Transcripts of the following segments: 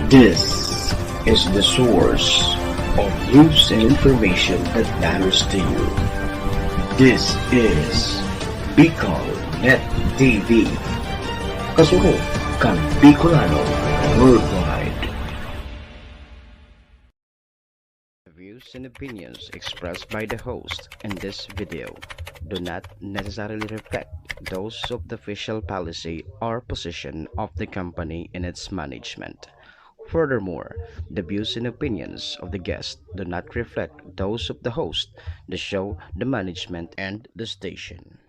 This is the source of news and information that matters to you. This is Bicol Net TV. Kasunod kang Bicolano Worldwide. The views and opinions expressed by the host in this video do not necessarily reflect those of the official policy or position of the company and its management. Furthermore, the views and opinions of the guest do not reflect those of the host, the show, the management, and the station.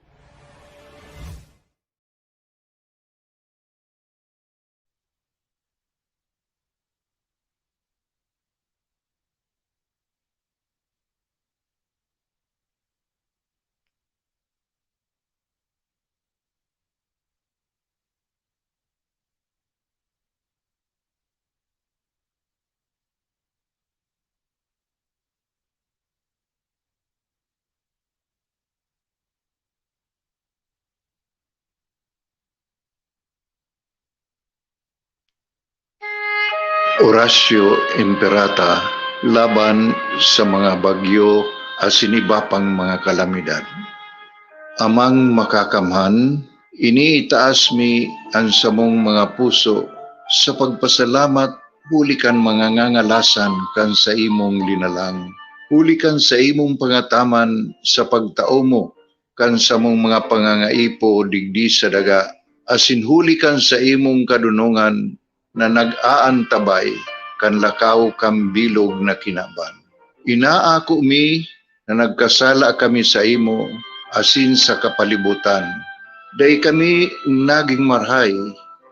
Horacio Imperata laban sa mga bagyo asinibapang mga kalamidad. Amang makakamhan, iniitaas mi ang samong mga puso sa pagpasalamat hulikan mga ngangalasan kan sa imong linalang. Hulikan sa imong pangataman sa pagtao mo kan sa mong mga pangangaipo digdi sa daga. Asin hulikan sa imong kadunungan na nag-aantabay kan lakaw kang bilog na kinaban. Inaako mi na nagkasala kami sa imo asin sa kapalibutan. Day kami naging marhay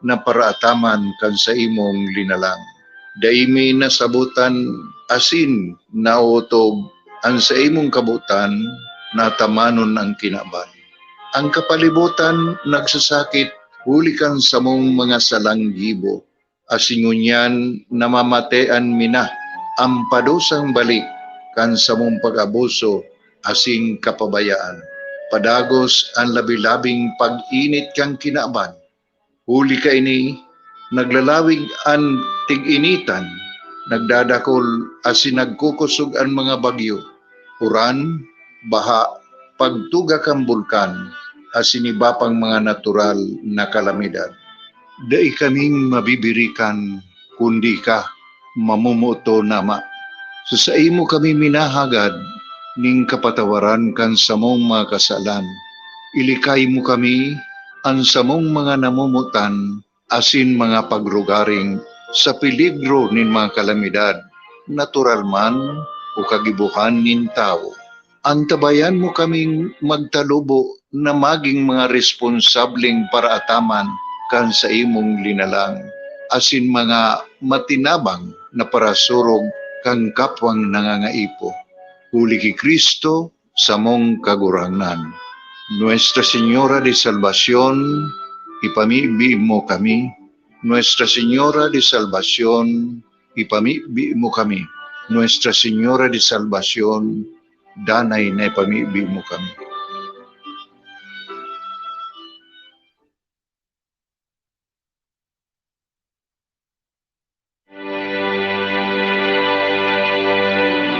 na paraataman kan sa imong linalang. Day mi nasabutan asin nautob ang sa imong kabutan na tamanon ang kinaban. Ang kapalibutan nagsasakit hulikan sa mong mga salanggibo. Asingunyan namamatean mina ang padosang balik kan sa mong pag-abuso asing kapabayaan. Padagos ang labi-labing pag-init kang kinaban. Huli ka ini, naglalawig ang tig-initan, nagdadakol asin nagkukusog ang mga bagyo. Uran, baha, pagtuga kang bulkan, asinibapang mga natural na kalamidad. Dai kaming mabibirikan kundi ka mamumuto nama. Sa imo kami minahagad ning kapatawaran kan samong mga kasalan. Ilikay mo kami ang samong mga namumutan asin mga pagrugaring sa peligro nin mga kalamidad, natural man o kagibuhan nin tao. Antabayan mo kaming magtalubo na maging mga responsableng paraataman kan sa imong linalang, asin mga matinabang na parasurog kang kapwang nangangaipo. Huli ki Kristo sa mong kagurangnan. Nuestra Señora de Salvación, ipamibi mo kami. Nuestra Señora de Salvación, ipamibi mo kami. Nuestra Señora de Salvación, danay na ipamibi mo kami.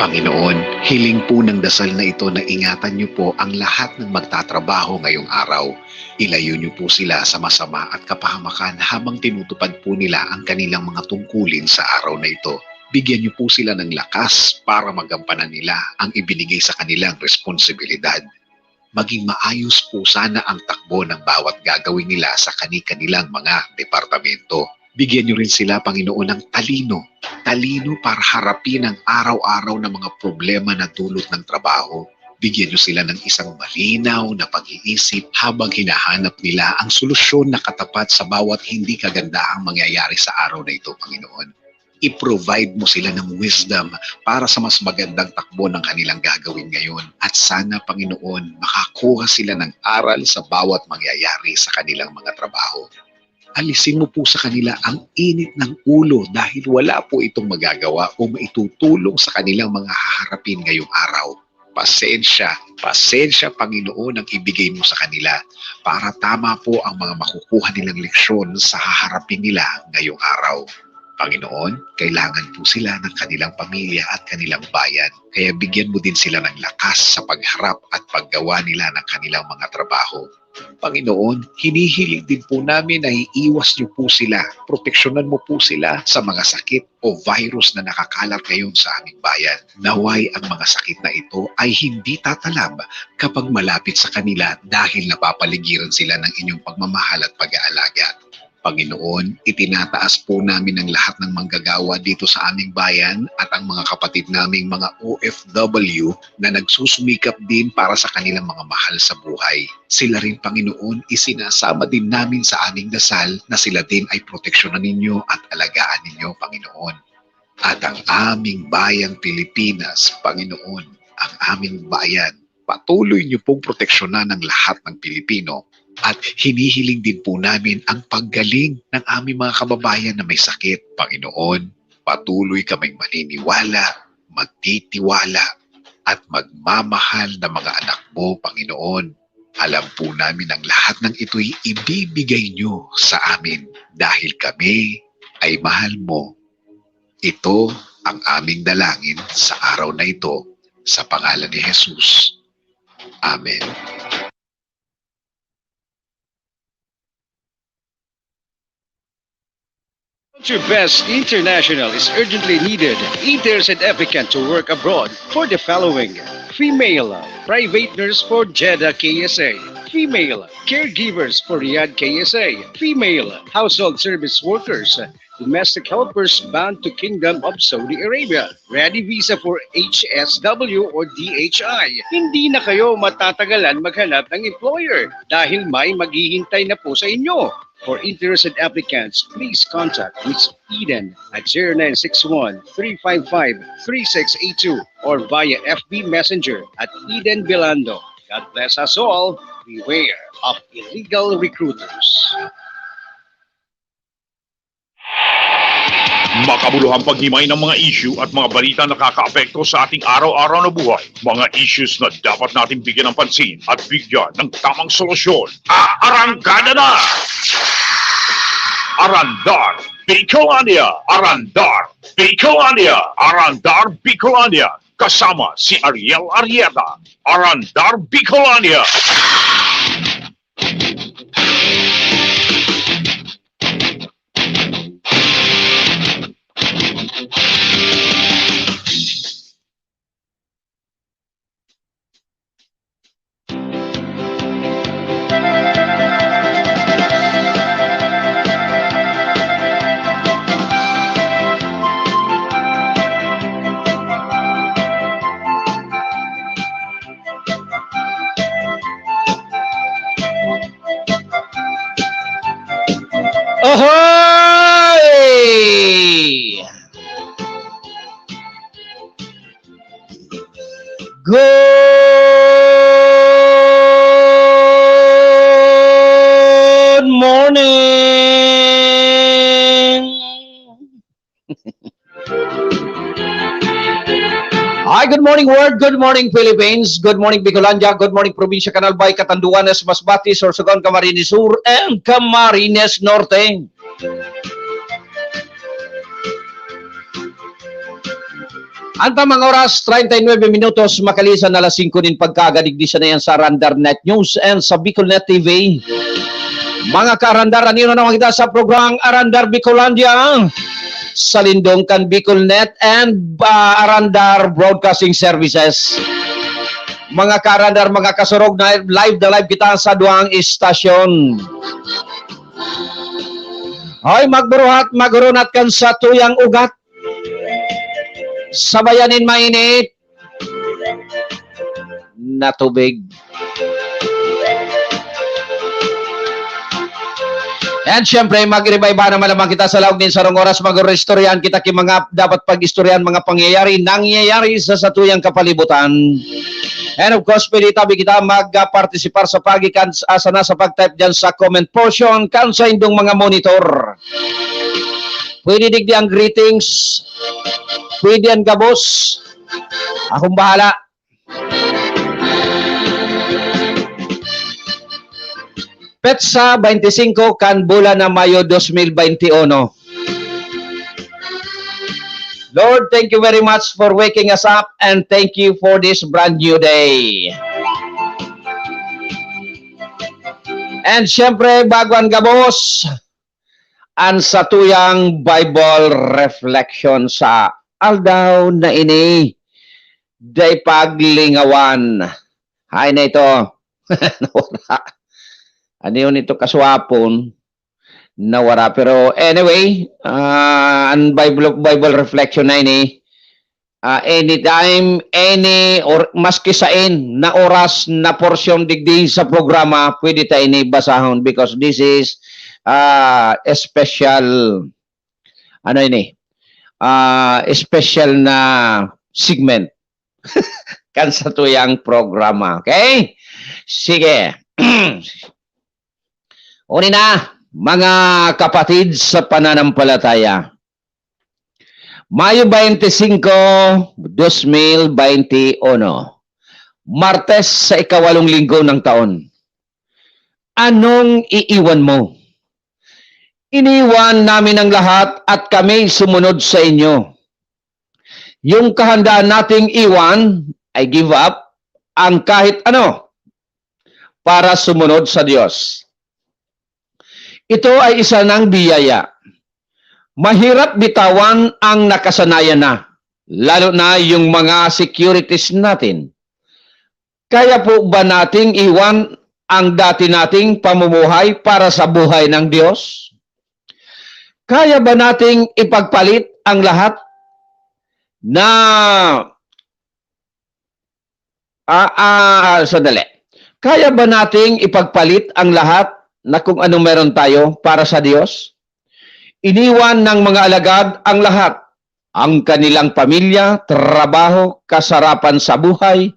Panginoon, hiling po ng dasal na ito na ingatan niyo po ang lahat ng magtatrabaho ngayong araw. Ilayo niyo po sila sa masama at kapahamakan habang tinutupad po nila ang kanilang mga tungkulin sa araw na ito. Bigyan niyo po sila ng lakas para magampanan nila ang ibinigay sa kanilang responsibilidad. Maging maayos po sana ang takbo ng bawat gagawin nila sa kani-kanilang mga departamento. Bigyan niyo rin sila, Panginoon, ng talino para harapin ang araw-araw na mga problema na dulot ng trabaho. Bigyan niyo sila ng isang malinaw na pag-iisip habang hinahanap nila ang solusyon na katapat sa bawat hindi kagandaang mangyayari sa araw na ito, Panginoon. I-provide mo sila ng wisdom para sa mas magandang takbo ng kanilang gagawin ngayon. At sana, Panginoon, makakuha sila ng aral sa bawat mangyayari sa kanilang mga trabaho. Alisin mo po sa kanila ang init ng ulo dahil wala po itong magagawa o maitutulong sa kanilang mga haharapin ngayong araw. Pasensya, Panginoon, ang ibigay mo sa kanila para tama po ang mga makukuha nilang leksyon sa haharapin nila ngayong araw. Panginoon, kailangan po sila ng kanilang pamilya at kanilang bayan. Kaya bigyan mo din sila ng lakas sa pagharap at paggawa nila ng kanilang mga trabaho. Panginoon, hinihiling din po namin na iiwas niyo po sila, proteksyonan mo po sila sa mga sakit o virus na nakakalat ngayon sa aming bayan. Naway ang mga sakit na ito ay hindi tatalab kapag malapit sa kanila dahil napapaligiran sila ng inyong pagmamahal at pag-aalaga. Panginoon, itinataas po namin ang lahat ng manggagawa dito sa aming bayan at ang mga kapatid naming mga OFW na nagsusumikap din para sa kanilang mga mahal sa buhay. Sila rin, Panginoon, isinasama din namin sa aming dasal na sila din ay proteksyonan ninyo at alagaan ninyo, Panginoon. At ang aming bayang Pilipinas, Panginoon, ang aming bayan, patuloy niyo pong proteksyonan ng lahat ng Pilipino. At hinihiling din po namin ang paggaling ng aming mga kababayan na may sakit. Panginoon, patuloy kaming maniniwala, magtitiwala, at magmamahal na mga anak mo, Panginoon. Alam po namin ang lahat ng ito'y ibibigay nyo sa amin dahil kami ay mahal mo. Ito ang aming dalangin sa araw na ito sa pangalan ni Jesus. Amen. Best International is urgently needed. Interns and applicant to work abroad for the following: female private nurse for Jeddah KSA, female caregivers for Riyadh KSA, female household service workers, domestic helpers bound to Kingdom of Saudi Arabia, ready visa for HSW or DHI. Hindi na kayo matatagalan maghanap ng employer dahil may maghihintay na po sa inyo. For interested applicants, please contact Ms. Eden at 0961-355-3682 or via FB Messenger at Eden Bilando. God bless us all. Beware of illegal recruiters. Makabuluhang paghimay ng mga issue at mga balita na nakakaapekto sa ating araw-araw na buhay. Mga issues na dapat natin bigyan ng pansin at bigyan ng tamang solusyon. Aarangkada na! Arandar Bicolandia! Arandar Bicolandia! Arandar Bicolandia! Kasama si Ariel Arrieta. Arandar Bicolandia! Ahoy! Good morning! Hi, good morning world, good morning Philippines, good morning Bicolandia, good morning Probinsya Canalbay, Catanduanes, Masbate, Sorsogon, Camarines Sur, and Camarines Norte. Ang tamang oras, 39 minutos, makalisan na alas 5 din pagkagadigdisa na yan sa Arandar Net News and sa Bicolnet TV. Mga kaarandar, anino naman kita sa program Arandar Bicolandia sa Lindong kan Bicolnet and Arandar Broadcasting Services. Mga kaarandar, mga kasurog na live kita sa duang istasyon. Hoy, magburuhat, magurunat kan sa tuyang ugat. Sabayanin mainit na tubig. And syempre, mag-revive naman naman kita sa laog din sa rong oras, mag-restoryan kita ki mga dapat pag-istoryan mga pangyayari, nangyayari sa satuyang kapalibutan. And of course, pwede tabi kita mag-participar sa pagikan asa na sa pag-type dyan sa comment portion kan sa indong mga monitor. Pwede digdi ang greetings, pwede ang gabos, akong bahala. Petsa 25 kan bulan na Mayo 2021. Lord, thank you very much for waking us up and thank you for this brand new day. And syempre, bago ang gabos, ang satuyang Bible reflection sa aldaw na ini, day paglingawan. Hay na ito. Nawara. Ano yun ito kaswapon? Nawara. Pero anyway, ang Bible reflection na ini, anytime, or maski sain na oras na porsyon digdi sa programa, pwede tayo ini basahon because this is a special, ano ini, special na segment kan sa tuyang programa. Okay? Sige. Uni na, mga kapatid sa pananampalataya. Mayo 25, 2021. Martes sa ikawalong linggo ng taon. Anong iiwan mo? Iniwan namin ang lahat at kami sumunod sa inyo. Yung kahandaan nating iwan ay give up ang kahit ano para sumunod sa Diyos. Ito ay isa ng biyaya. Mahirap bitawan ang nakasanayan na, lalo na yung mga securities natin. Kaya po ba nating iwan ang dati nating pamumuhay para sa buhay ng Diyos? Kaya ba nating ipagpalit ang lahat na sandali. Kaya ba nating ipagpalit ang lahat na kung anong meron tayo para sa Diyos? Iniwan ng mga alagad ang lahat, ang kanilang pamilya, trabaho, kasarapan sa buhay,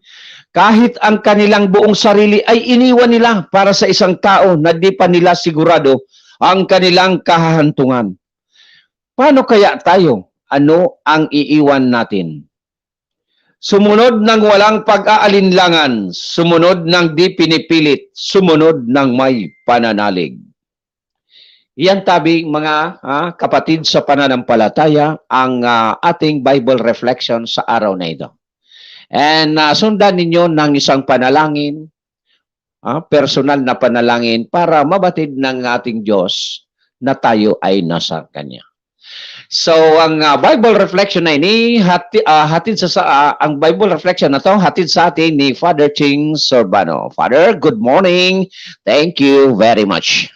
kahit ang kanilang buong sarili ay iniwan nila para sa isang tao na di pa nila sigurado ang kanilang kahahantungan. Paano kaya tayo? Ano ang iiwan natin? Sumunod ng walang pag-aalinlangan, sumunod ng di pinipilit, sumunod ng may pananalig. Iyan tabi mga kapatid sa pananampalataya ang ating Bible reflection sa araw na ito. And sundan ninyo ng isang panalangin, personal na panalangin para mabatid ng ating Diyos na tayo ay nasa Kanya. So ang Bible reflection na ini hatid ang Bible reflection na to hatid sa atin ni Father Ching Sorbano. Father, good morning. Thank you very much.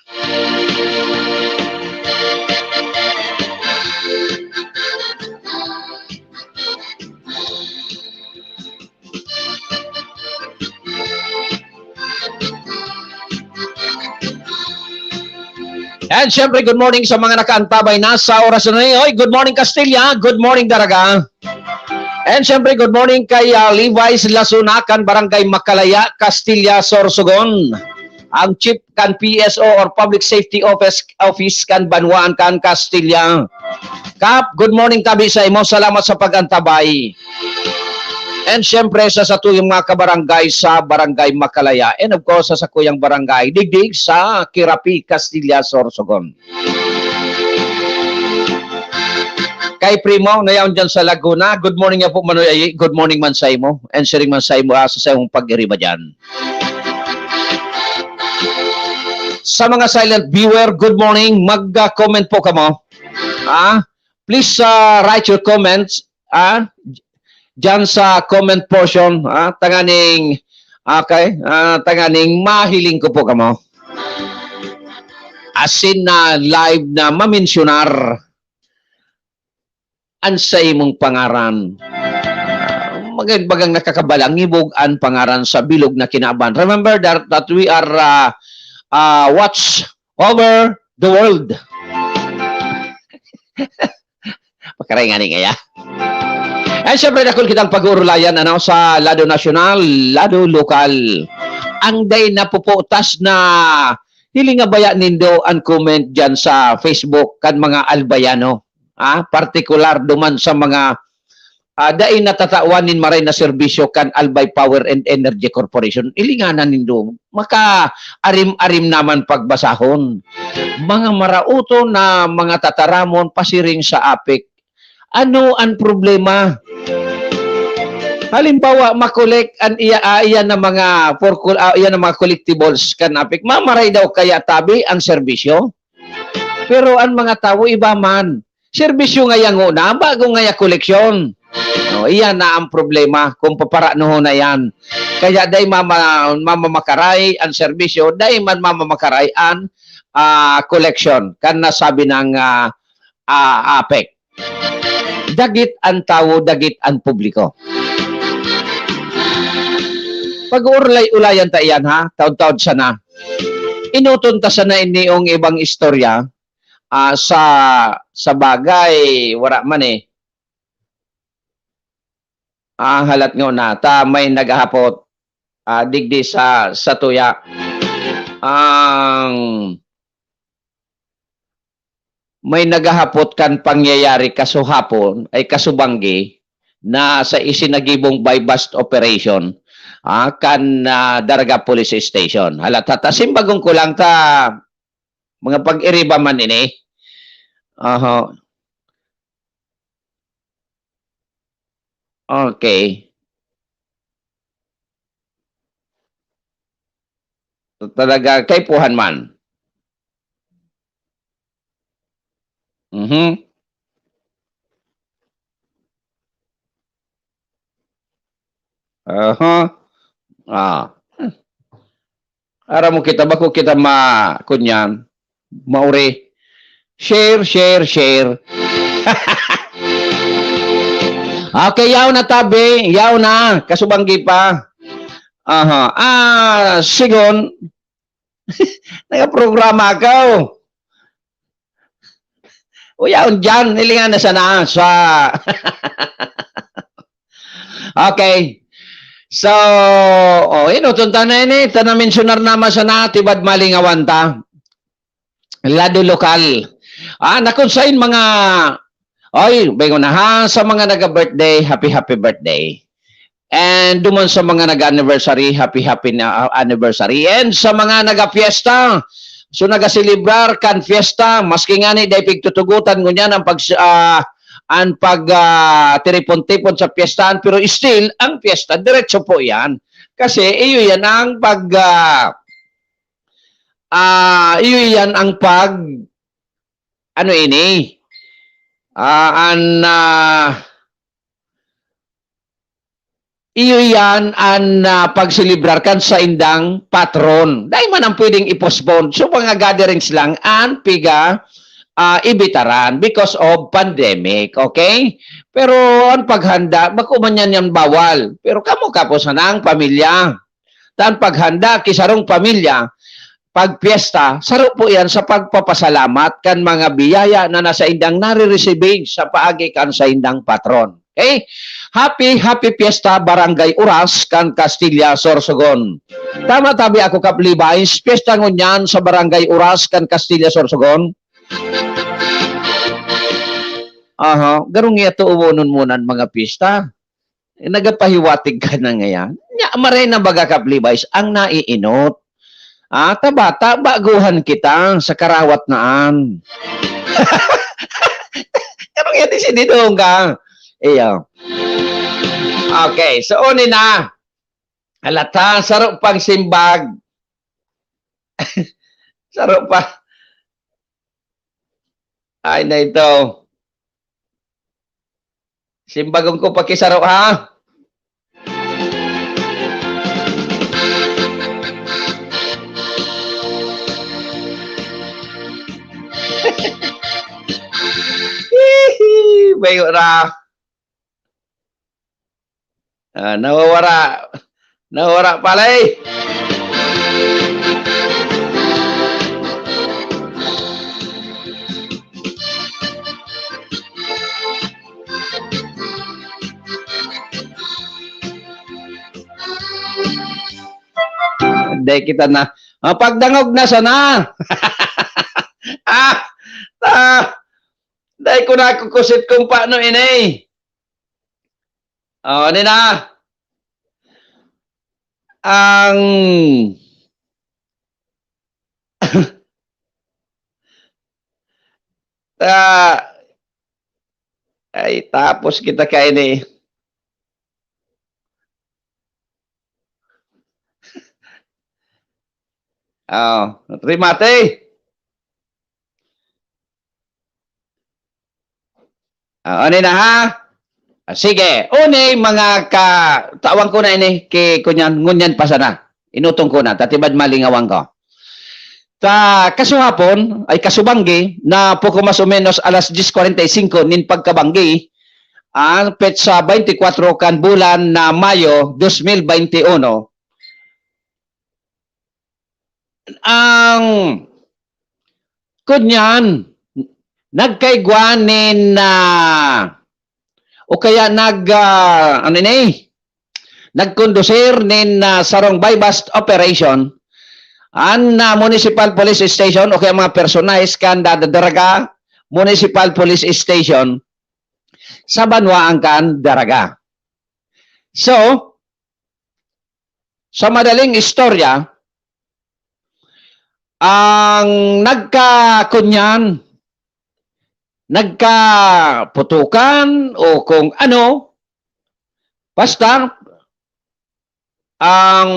And syempre, good morning sa mga nakaantabay na sa oras na rin. Oy, good morning Castilla, good morning Daraga. And syempre, good morning kay Levi's Lasunakan, Barangay Makalaya, Castilla, Sorsogon. Ang Chief kan PSO or Public Safety Office kan Banwaan kan Castilla. Kap, good morning tabi sa imo. Salamat sa pag-antabay. And syempre sa satuyang mga kabarangay sa Barangay Makalaya. And of course sa sakuyang barangay Digdig sa Kirapi, Castilla, Sorsogon. Kay Primo, nayaw dyan sa Laguna. Good morning nga po Manoy. Good morning man sa imo. And sharing man sa imo sa sayong pag-iriba dyan. Sa mga silent viewer, good morning. Mag-comment po kamo. Please write your comments. Diyan sa comment portion, tanganing mahiling ko po kamo. Asin na live na mamensionar an sa imong pangaran. Magandang nakakabalang ibog an pangaran sa bilog na kinaban. Remember that we are watch over the world. Pagkaringaning kaya. And syempre nakul kitang pag-uurulayan sa lado nasyonal, lado lokal. Ang day na puputas na hilinga baya nindo ang comment dyan sa Facebook kan mga albayano. Partikular duman sa mga dai natatawanin maray na serbisyo kan Albay Power and Energy Corporation. Ilinganan nindo. Maka arim-arim naman pagbasahon. Mga marauto na mga tataramon pasiring sa APEC. Ano ang problema? Halimbawa, makolek an iyan na mga iyan na mga collectibles kanapik. Mamaray daw kaya tabi ang serbisyo. Pero ang mga tao iba man. Serbisyo nga yang una, bago nga koleksyon. No, iyan na ang problema kung paparanoon na yan. Kaya day mamamakaray ang serbisyo, day man mamamakaray ang collection. Kan nasabi ng APEC. Dagit ang tao, dagit ang publiko. Pag-urlay-ulayan ta iyan ha, taon-taon sana. Inutunta sana iniong ibang istorya sa bagay, wala man eh. Halat nga na, ta may naghahapot digdi sa tuya. May naghahapot kan pangyayari kasuhapon ay kasubanggi na sa isinagibong by bust operation kan Daraga Police Station. Halata simbagong kulang ta mga pag-iriba man ini. Okay. Talaga kay puhan man. Ara mo kita bako kita kunyan mauri share. Okay, yaw na tabi, yaw na kasubanggi pa. Sigon nagaprograma ka. O yaon dyan, nilingan na sana sa okay. So, inutunta na ini, tanamensionar naman sana, tibad malingawan ta. Lado lokal. Nakunsain mga, bago na ha, sa mga naga-birthday, happy birthday. And dumon sa mga nag-anniversary, happy anniversary. And sa mga naga-fiesta, so nagasilibrar kan fiesta, maski nga ni dahil pigtutugutan ngunyan ang tiripon-tipon sa fiestaan, pero still, ang fiesta, diretso po yan. Kasi iyo yan ang iyo yan ang pagsilibrar kan sa indang patron. Dahil man ang pwedeng i-postpone. So mga gatherings lang ang ibitaran because of pandemic. Okay? Pero ang paghanda, bako man yan bawal. Pero kamo kapos na ang pamilya. Tan paghanda, kisarong pamilya, pag piyesta, saro po yan sa pagpapasalamat kan mga biyaya na nasa indang nare-receive sa paagi kan sa indang patron. Okay? Happy Fiesta Barangay Uras kan Castilla, Sorsogon. Tama tabi ako kaplibais, piyesta ngunyan sa Barangay Uras kan Castilla, Sorsogon. Garong ito uwonon munan mga piyesta. Nagapahiwatig ka na ngayon. Maray na baga kaplibais, ang naiinot. Tabata, baguhan kita sa karawat naan. Garong ito sinidong ka. Iyo. Okay, so unin na. Halata, saro pang simbag. Saro pa. Ay na ito. Simbagong ko pakisaro ha. Bayo ra. Nawawara palay. Day kita na. Pagdangog na sana. Day ko na kukusit kung paano inay. Ano na? Ang Ay, tapos kita kain eh. Oh, remate. Ano na ha? Sige. Une, mga tawang ko na ini, kunyan, ngunyan pa sana. Inutong ko na, tatibad malingawang ko. Kasuhapon, ay kasubanggi, na poco mas o menos alas 10:45 nin pagkabanggi, ang petsa 24 kan bulan na Mayo 2021, ang kunyan, nagkaigwanin na o kaya nagkondusir nin sarong bypass operation an municipal police station o kaya mga personalis kan Daraga Municipal Police Station sa Banwaan kan Daraga. So, sa madaling istorya, ang nagkaputukan o kung ano, basta ang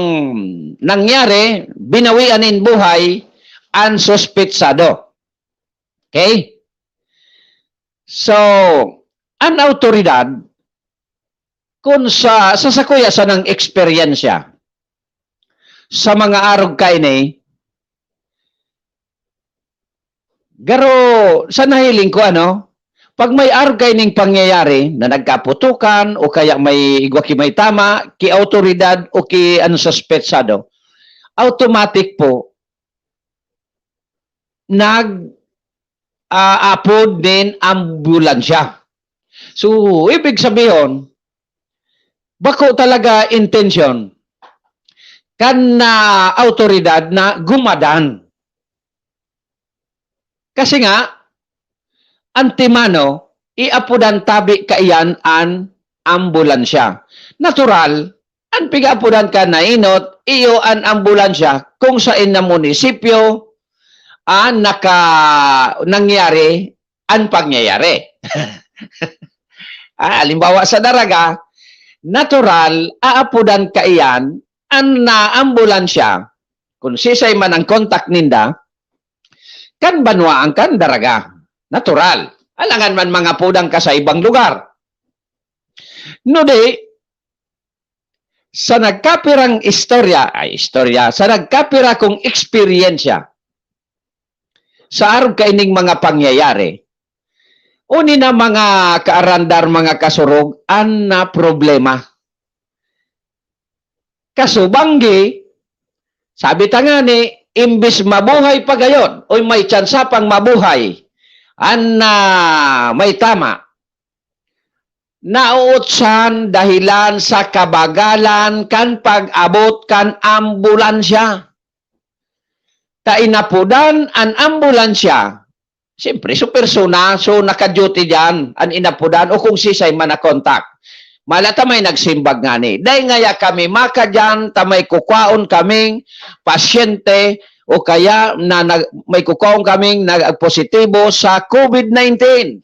nangyari, binawian in buhay ang suspitsado. Okay? So, ang autoridad, kung sasakuya sa ng eksperyensya sa mga arog kaini, garo, sa nahiling ko pag may argay ning pangyayari na nagkaputukan o kaya may igwaki may tama, ki autoridad o ki suspetsado, automatic po apod din ambulansya. So, ibig sabihin, bako talaga intention kan na autoridad na gumadan. Kasi nga, antimano, iapudan tabi kaiyan an ambulansya. Natural, ang pigapudan ka na inot, iyo an ambulansya kung saan na munisipyo ang nangyari ang pangyayari. Halimbawa sa Daraga, natural, aapudan kaiyan ang ambulansya kung sisay man ang kontak ninda, kan Banwaan kan Daraga. Natural. Alangan man mga pudang ka sa ibang lugar. No di, sa nagkapirang istorya, sa nagkapira kong eksperyensya, sa araw kaining mga pangyayari, uni na mga kaarandar, mga kasurog, an na problema. Kasubanggi, sabi tanga ni, imbis mabuhay pa gayon, o may tsansa pang mabuhay, may tama, nauutsan dahilan sa kabagalan kan pag-abot kan ambulansya. Ta inapudan ang ambulansya, siyempre so persona, so naka-duty dyan, ang inapudan, o kung sisay man na kontak. Malata may nagsimbag nga ni. Dahil ngaya kami makadyan, tamay kukwaon kaming pasyente, o kaya may kukaong kaming nag-positibo sa COVID-19.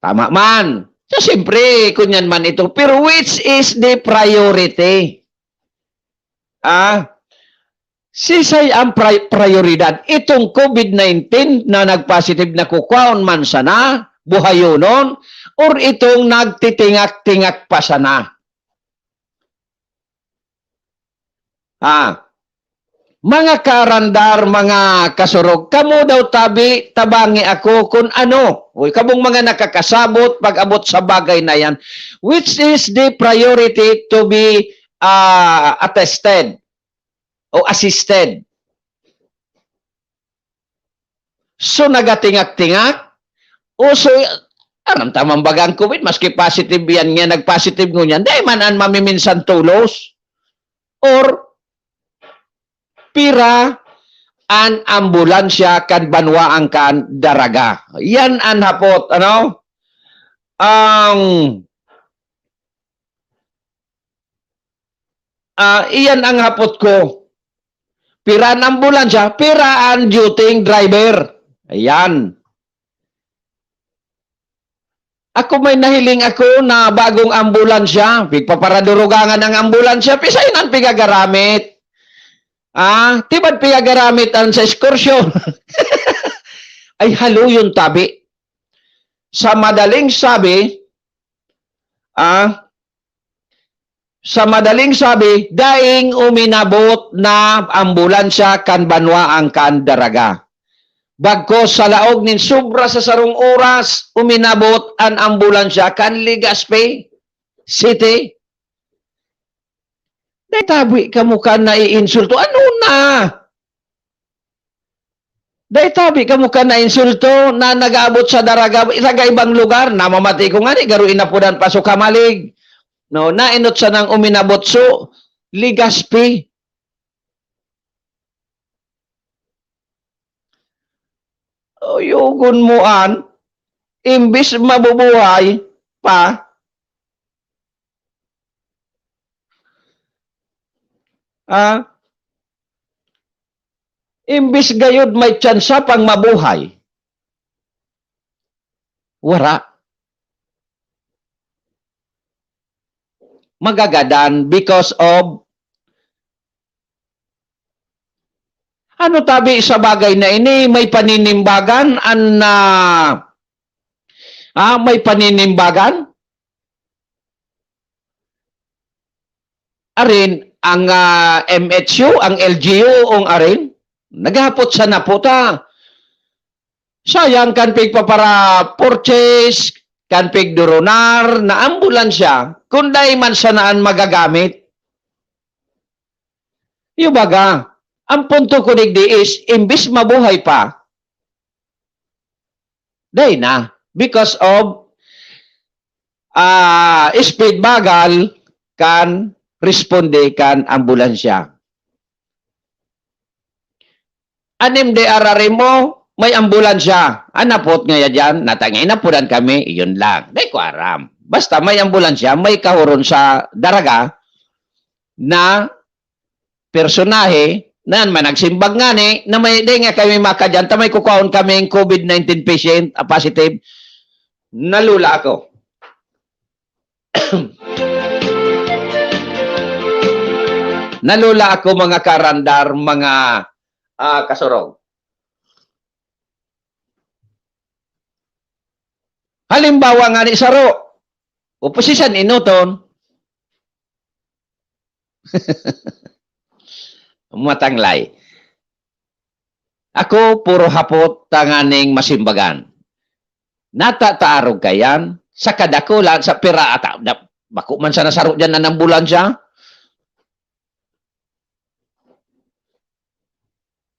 Tama man. So, siyempre, kunyan man ito. Pero which is the priority? Sisay ang prioridad. Itong COVID-19 na nag-positive na kukaon man sana, buhayonon, or itong nagtitingak-tingak pa sana. Mga karandar, mga kasurog, kamo daw tabangi ako kung ano. Uy, kamong mga nakakasabot, pag-abot sa bagay na yan. Which is the priority to be attested o assisted. So, nagatingak-tingak. O so, aram tamang bagang COVID, maski positive yan nga, nag-positive ngunyan, dahil man ang mamiminsan tulos. Or, pira an ambulansya kan Banwaan kan Daraga. Yan ang hapot, iyan ang hapot ko. Pira an ambulansya, pira an duty driver. Ayan. Ako may nahiling ako na bagong ambulansya. Pagpaparadurugangan ang ambulansya, pisayin ang pigagaramit. Tibad pigagaramit ang sa ekskursyon. Ay halo yung tabi. Sa madaling sabi, daing uminabot na ambulansya kan banwa ang kan daraga. Bagkos sa laog nin sobra sa sarong oras, uminabot ang ambulansya kan Legazpi City. Dahil ka mo ka na iinsulto. Ano na? Dahil ka mo ka na insulto na nag-aabot sa daraga sa ibang lugar. Namamati ko nga ni, garuin na po dan pasok kamalig. No, nainot sa nang uminabot so Legazpi. Yugon mo imbis mabubuhay pa, imbis gayud may tsansa pang mabuhay, wala. Magagadan because of ano tabi sa bagay na ini, may paninimbagan may paninimbagan. Arin ang MHU, ang LGU ong arin naghapot sa naputa. Sayang kan pigpapara purchase, kan pigduronar na ambulansya kunday man sanaan magagamit. Yubaga, ang punto ko digdi is, imbis mabuhay pa, day na, because of speed bagal kan responde kan ambulansya. Anim de arare mo, may ambulansya. Anapot nga dyan, natangay na pudan kami, yun lang. Day ko aram. Basta may ambulansya, may kahuron sa daraga na personahe na managsimbag nga ni, na may di nga kami makadyan, tamay kukaon kami COVID-19 patient, positive, nalula ako. Nalula ako mga karandar, mga kasurog. Halimbawa nga ni Saro, oposisyon inuton, matanglay. Ako, puro hapot tanganing masimbagan. Natataarog kayan, sa kadakulan, sa pira, bako man sa nasaro dyan ng ambulansya.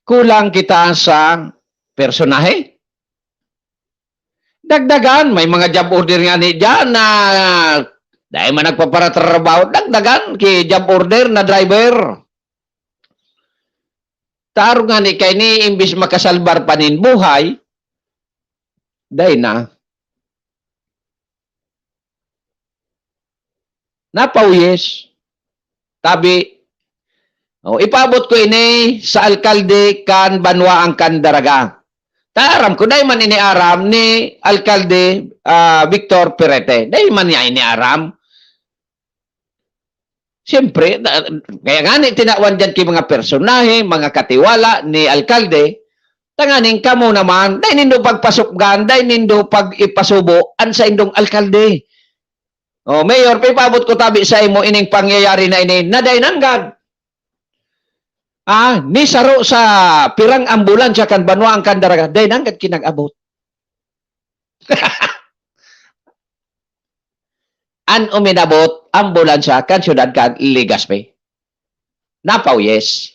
Kulang kita sa personahe. Dagdagan, may mga job order nga ni dyan na dahil man nagpaparatrabaho, dagdagan kay job order na driver. Tarong nga ni kay ni imbis makasalbar panin buhay, dahil na. Napawis. Tabi, ipabot ko ini sa alkalde kan banwa ang kandaraga. Taram ko, dahil man iniaram ni alkalde Victor Perete. Dahil man niya iniaram. Siyempre, kaya nga ni tinawan dyan kay mga personahe, mga katiwala ni alkalde, tanganing kamo naman, dahil nindo pagpasukgan, dahil nindo pag-ipasubo, an sa indong alkalde. Mayor, pipabot ko tabi sa imo ining pangyayari na ini, na dahil nanggad. Ni saro sa pirang ambulansya kan banwa ang kandaraga, dahil nanggad kinag-abot. An uminabot ambulansya kan syudad kan Legazpi. Napaw, yes.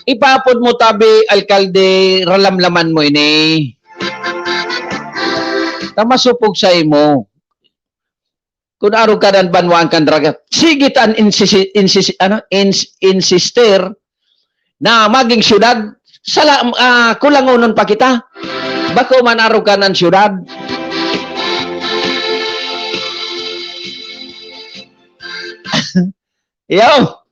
Ipapod mo tabi, alkalde, ralamlaman mo ini. Tamasupog sa imo. Kung araw ka ng banwaan kan draga, sige tan insister na maging syudad, kulangonon pa kita. Bako man araw ka ng syudad. Yo.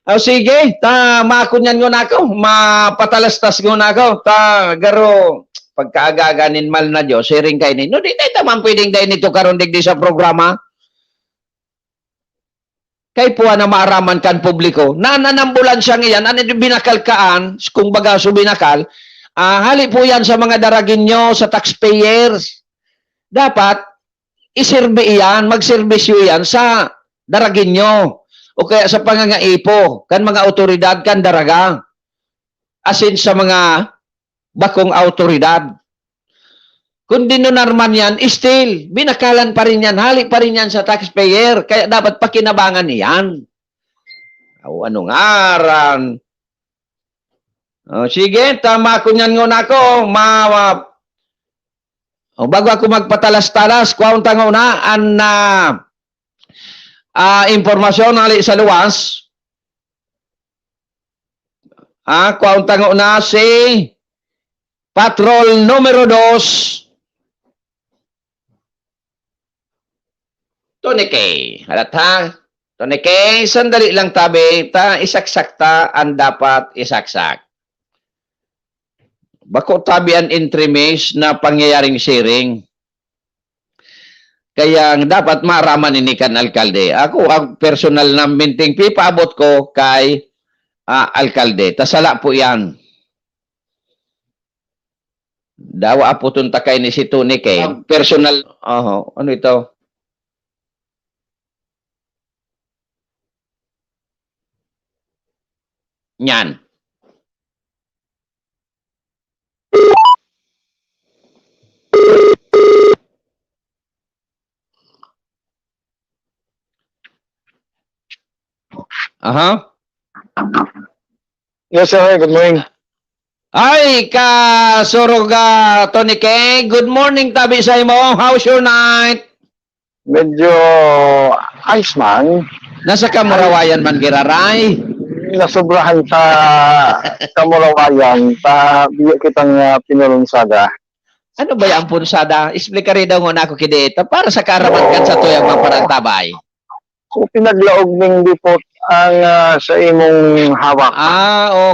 O sige, ta makunyan ko na ako, mapatalastas ko na ako, ta garo pagkaagaganin mal na Diyos, siring kay ni. No, di tayo taman pwedeng dahil nito karon digdi sa programa. Kay puwa na maaraman kan publiko, na nanambulansya ngayon, ano yung binakalkaan, kung baga so binakal, hali po yan sa mga daragin nyo, sa taxpayers. Dapat, iserbe yan, magserbisyo yan sa daragin nyo. O kaya sa pangangaipo, kan mga otoridad, kan daraga. Asin sa mga bakong autoridad. Kung dinunarman yan, still, binakalan pa rin yan, hali pa rin yan sa taxpayer. Kaya dapat pakinabangan niyan. O, anong aran? O, sige, tama ko niyan ngun ako. Bago ako magpatalas-talas, kuwaon tango na, impormasyon hali sa luwas. Kuwaon tango na si Patrol numero 2. Tony K. Halat ha? Tony K, sandali lang tabi. Isaksak ang dapat isaksak. Bako tabi ang entremes na pangyayaring sharing. Kaya dapat maaraman ini kan alkalde. Ako, ang personal na minting pipaabot ko kay alkalde. Tasala po yan. Dawa po tuntakay ni si Tony K. Personal. Ano ito? Yan. Yes, sir. Good morning. Ay, Soroga Tony K. Good morning, tabi sa imo. How's your night? Medyo ayos man. Nasa Kamurawayan man giraray. Nasobrahan sa Kamulawayan. Biya kitang pinulunsada. Ano ba yung punsada? Explica rin daw nga ako kidita para sa karaman kan sa tuyang maparagtabay. So, pinaglaog ng dipot ang sa imong hawak.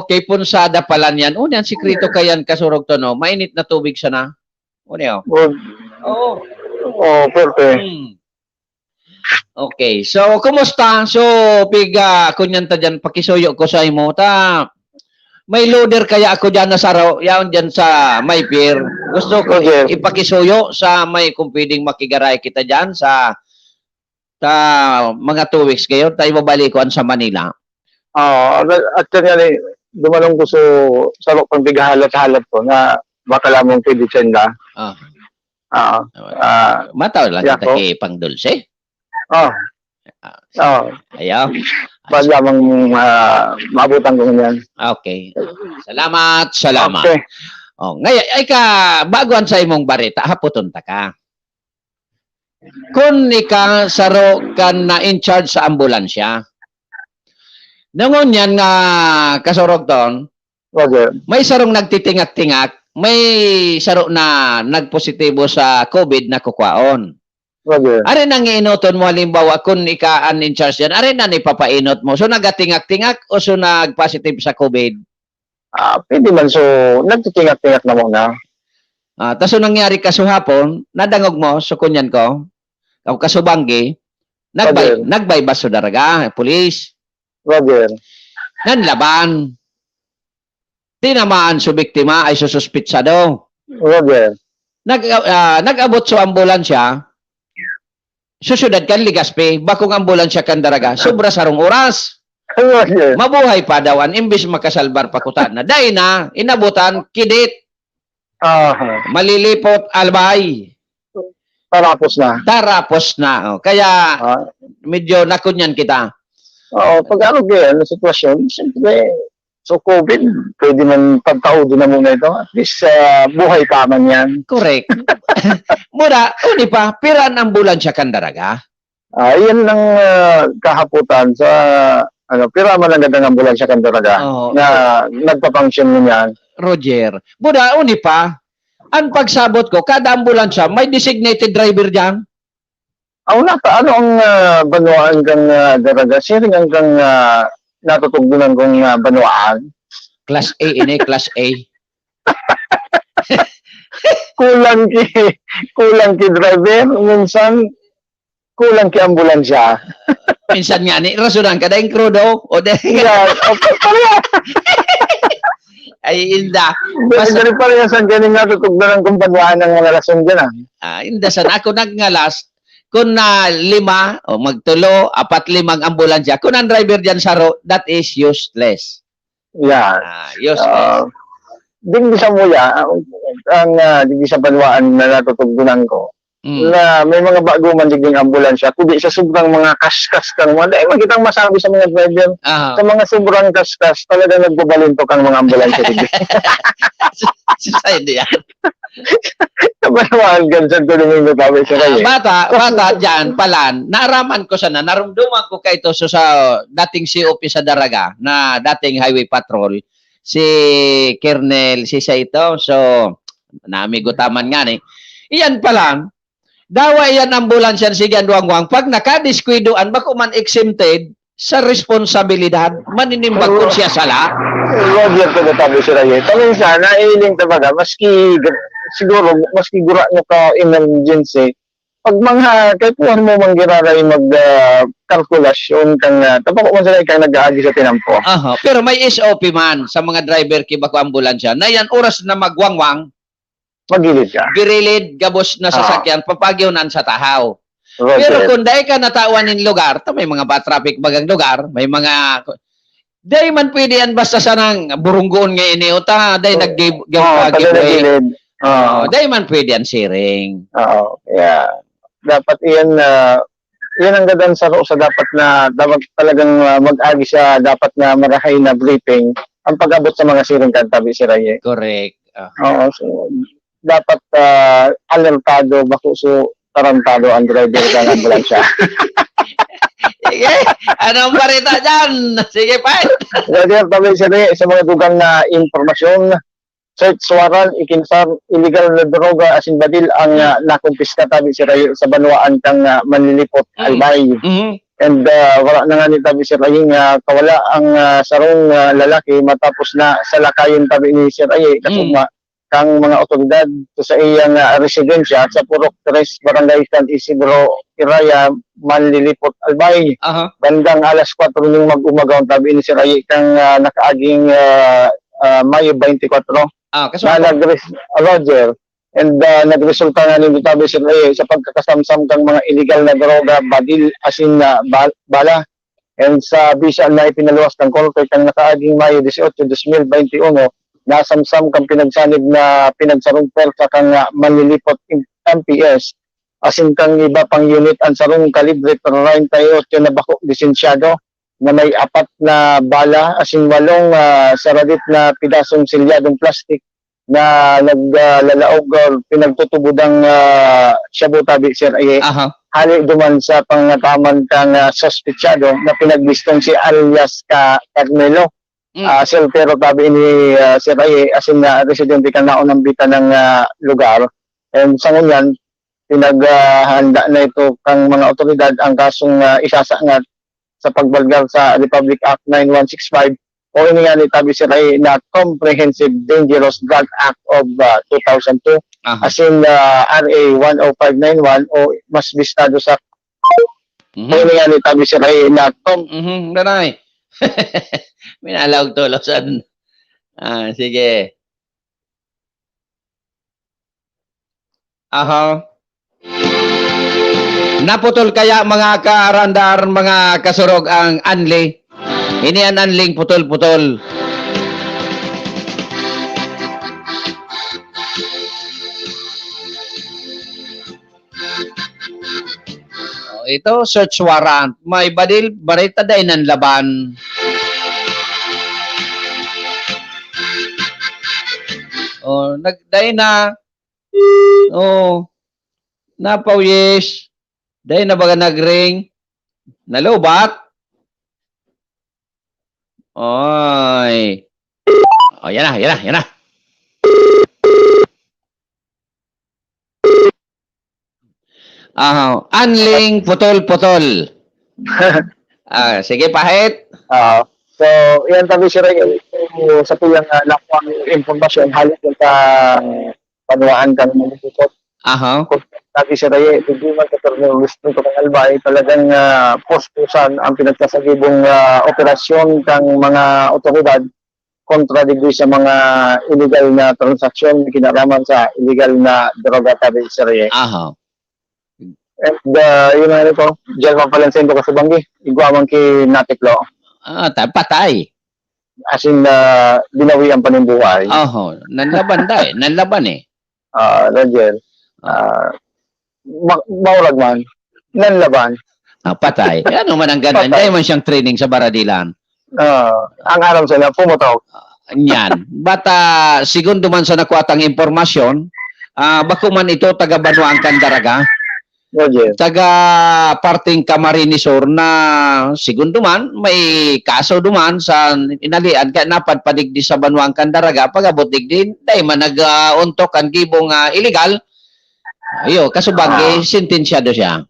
Okay. Punsada pala niyan. Yan, sikrito kayan kasurog to, no? Mainit na tubig siya na. Yan. Oo. Pwerte. Okay. So, kumusta? So, kunyan ta dyan, pakisuyo ko sa imo. May loader kaya ako dyan na saro, yan dyan sa may pier. Gusto ko ipakisuyo sa may kung pwedeng makigaray kita dyan sa mga 2 weeks kayo, tayo babalikuan sa Manila. At kanya dumalong ko sa pang bigahalat-halat ko na baka lamang kay Dicenda. Mataw lang kita kay pang dulce. Ayaw. Pag lamang mabutan ko yan. Okay. Salamat. Okay. Ngayon, baguan sa imong barita, haputon ta ka. Kung ika saro kan na in charge sa ambulansya, nangon yan nga kasorog ton, may sarong nagtitingak-tingak, may saro na nagpositibo sa COVID na kukwaon. Are nang iinoton mo halimbawa kung ika an in charge yan, are na ipapainot mo. So nagatingak-tingak o so nagpositive sa COVID? Pwede man so nagtitingak-tingak na muna. Tapos so nangyari kasuhapon, nadangog mo, so kunyan ko, o kasubanggi, nagbay baso daraga, pulis. Nanlaban. Tinamaan so biktima ay sususpitsado. Nag-abot sa ambulansya, susunod kan Ligaspi, bakong ambulansya kan daraga, sobra sarong oras. Mabuhay pa dawan, imbis makasalbar pakutan na. Dahil na, inabutan, kidit. Malilipot, albay. Tarapos na. Kaya, medyo nakunyan kita. Pag ano sitwasyon, siyempre, so COVID, pwede man pagtaudin na muna ito. At least, buhay pa man yan. Correct. Mura, uni pa, piran ambulansya kan daraga. Yan lang kahaputan sa pira man lang ang ambulansya kan daraga na nagpa-function niyan. Roger. Mura, uni pa, ang pagsabot ko, kada ambulansya, may designated driver dyan. Ano ang banwaan kang daraga? Siring ang kang natutugdunan kong banwaan? Class A ini, Class A. Kulang ki, kulang ki driver, minsan kulang ki ambulansya. Minsan nga ni rasunan ka daing krudo o daing Yan, ay inda. Dari parehas ang galing natutugdunan kong banwaan ng mga rason dyan. Inda san ako nagngalas kun na 5 o magtulo, 4-5 ambulansya. Kun ang driver diyan sa road, that is useless. Yan. Useless. Digdi sa muya, ang digdi sa banwaan na natutugdunan ko, na may mga bago man diging ambulansya, kundi sa sobrang mga kaskas kang mga, dahil magkitang masabi sa mga driver, Ah. sa mga sobrang kaskas, talaga nagbabalinto kang mga ambulansya digdi. Sa hindi yan. Sa banwaan, gansan ko naman natabi sa kayo. Bata dyan, palan, naaraman ko sana, narumduman ko kay ito sa dating COP sa Daraga, na dating highway patrol, si Kernel, si Saito, so, namigo taman nga ni. Iyan pa lang, dawa yan ambulansya sige duwang-wang, pag nakadiskwidoan, bako man exempted sa responsibilidad, maninimbag ko siya sala. Roger ko natabi sa kayo. Tanong sana, iling tabaga, siguro, maski gura nyo ka emergency, pag mga, kahit mo mang giraray mag-kalkulasyon kang, tapak mo sila kang nag-aagi sa tinampo. Aha, pero may SOP man sa mga driver kibako ambulansya, na yan oras na magwangwang, Magilid ka. birilid, gabos na sasakyan, papagyonan sa tahaw. Roger. Pero kung dahil ka natawan in lugar, may mga traffic bagang lugar, may mga... Dahil man pwede yan basta sanang burunggoon nga iniuta, dahil nag-give giveaway. Gilid. Dahil man pwede yan sharing. Oo. Yeah. Dapat iyan, yan ang gadang sa dapat na dapat talagang mag-agi sa dapat na marahay na briefing ang pag-abot sa mga siring kantabi si Raye. Correct. Oo. So, dapat alertado, bako so tarantado ang driver ng ambulansya. Sige, anong parita dyan? Sige, pa. Roger, tabi si Raye sa mga dugang na informasyon. Search warrant, ikinsar, illegal na droga, asin badil ang nakumpiska tabi si Raye sa banwaan kang manlilipot albay. And wala na nga ni tabi si Raye nga kawala ang sarong lalaki matapos na salakayin tabi ni si Raye kasuma kang mga otoridad sa iyang residensya sa Purok 3, Barangay San Isidro, Iraya, Manlilipot, Albay. Bandang alas 4 ng mag-umagaw tabi ni si Raye kang nakaaging Mayo 24. Na Roger. And nagresulta nga nito tabi si Raye sa pagkakasamsam kang mga illegal na droga, badil, asin na bala. And sa bisa na ipinaluwas ng korte kang nakaaging Mayo 18, 2021, nasamsam kang pinagsanib na pinagsarong persa kang manlilipot MPS. Asin kang iba pang unit ang sarong kalibre 38 na bako lisensyado na may 4 na bala, asin 8 saradit na pidasong silyadong plastic na naglalaog pinagtutubudang shabu tabi Sir Aye. Hali duman sa pangataman kang suspetsado na pinaglistong si alias Carmelo. Pero tabi ni Sir Aye asin na residente ka naunang bita ng lugar. And sa ngunyan, pinaghanda na ito kang mga otoridad ang kasong isasangat sa pagbalgar sa Republic Act 9165 o ini nga ni tabi Sir Aye na Comprehensive Dangerous Drug Act of 2002 asin RA 10591 o mas bistado sa o ini nga ni tabi Sir Aye na Nanay. Minalawag tolosan. Sige. Naputol kaya mga kaarandar, mga kasurog ang anli. Ini ang anling putol-putol. Ito, search warrant. May badil, barita day ng laban. Nagday na. Napawis. Day na baga nagring. Nalubat. Oy. Yan na. Anling putol-putol. Sige, pahit. So, yan tabi si Ray, sa tuyang nakuha informasyon, halit yung panuwaan kang malipot. Sabi si Ray, hindi man ka terrorist nito kang albay, talagang pospusan ang pinagkasagibong operasyon kang mga otoridad kontra digdi sa mga illegal na transaksyon kinaraman sa illegal na droga tabi si Ray. And yun na ito, dyan man pala sa ito kasabanggi, igwamang ki natiklo. Patay. As in, binawi ang panimbuhay. Nanlaban da eh. Nanlaban eh. Roger. Maurag man. Nanlaban. Patay. Ano man ang ganun? Hindi man siyang training sa Baradilan. Ang alam sa niya, pumutok. Yan. Bata, segundo man sa nakuatang impormasyon, bako man ito taga Banuang Candaraga, Roger. taga parting Camarinesor na segundo man may kaso duman sa inalian kaya napadpadigdi sa Banuang Candaraga pagabot digdi dahil man nag-untok ang gibong illegal ayo kasubagi sentensyado siya.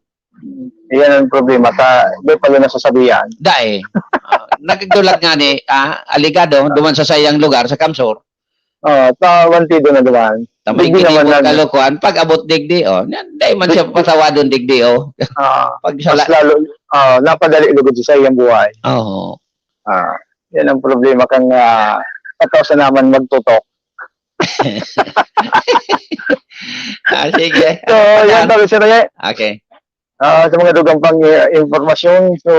Iyan ang problema sa may pala nasasabihan. Dahil nagdulat nga ni aligado duman sa sayang lugar sa Kamsor. Tawantido na duman. Tamay Hindi gini naman mo nag- kalukuhan pag abot digdi dahil man siya patawadon digdi pag Mas sala lalo, napadali lugod sa iyang buhay. Yan ang problema kang kataw sa naman magtutok. Sige. So, yan tabi si Ray. Okay. Sa mga dugang pang informasyon, so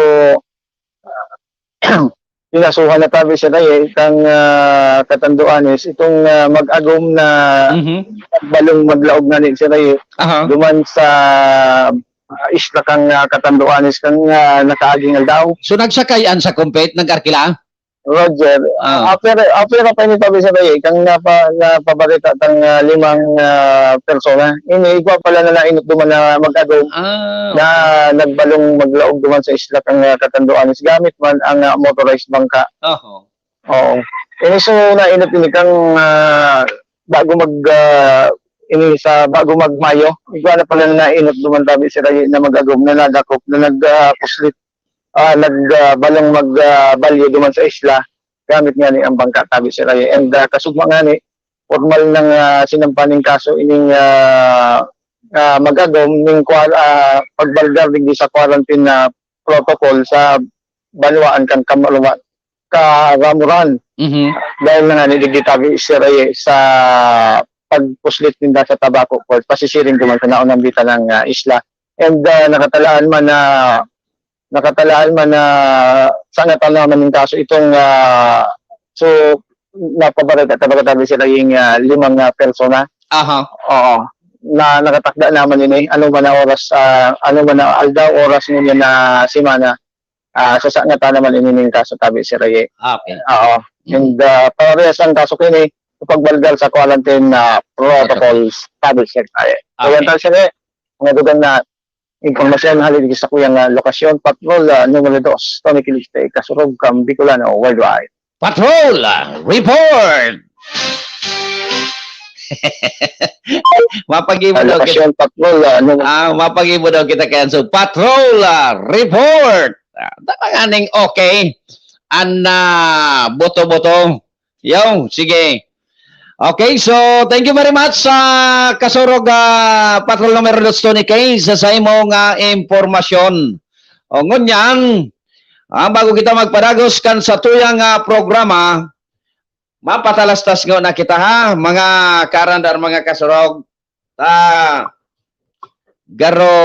pinasuhan na tabi siya tayo itang katanduan is itong mag-agom na balong maglaog na ni siya tayo duman sa isla kang katanduan is kang nakaaging aldaw. So nagsakayan sa compete nag-arkila? Roger, after pa ni tabi siya tayo kang napabarita tang 5 persona. Ini igwa pala na nainot duman na mag-agom na nagbalong maglaog duman sa isla kang katanduan is gamit man ang motorized bangka. Oo. Ini so nainot ini kang bago magmayo, igwa na pala na nainot duman tabi si Ray na mag-agom na nadakop na nagpuslit nagbalong magbalyo duman sa isla gamit nga ni ang bangka tabi si Ray and kasugma nga ni formal ng sinampaning kaso ining mag-agom ning pagbalgar digdi sa quarantine na protocol sa Banuaan kang Karamuran dahil nga ni digdi tabi si Ray sa pagpuslit ninda sa tabako court pasisiring duman sa naunang bita ng isla and nakatalaan man na sangatan naman ng kaso itong so napabarita tabi sila yung 5 persona. Oo. Na nakatakda naman ini ano man na oras aldaw oras niya na semana sa sangatan naman ini ng kaso tabi si Ray. Okay. Oo. And parehas ang kaso kini pagbalgar sa quarantine protocols tabi si Ray. So yan tayo siya mga dugang na informasyon haligi sa kuyang lokasyon patrol numero 2 Tony Kiliste Kasurog Cam Bicolano Worldwide. Patrol report. Mapag-ibo daw kita. Lokasyon patrol Mapag-ibo daw kita kaya so patrol report. Aning okay. Boto-boto. Yo, sige. Okay, so thank you very much sa Kasurog Patrol numero 2 Tony Case sa imong impormasyon. O ngunyan, bago kita magpadagos kan sa tuyang programa, mapatalastas nga na kita ha, mga karandar, mga Kasurog. Garo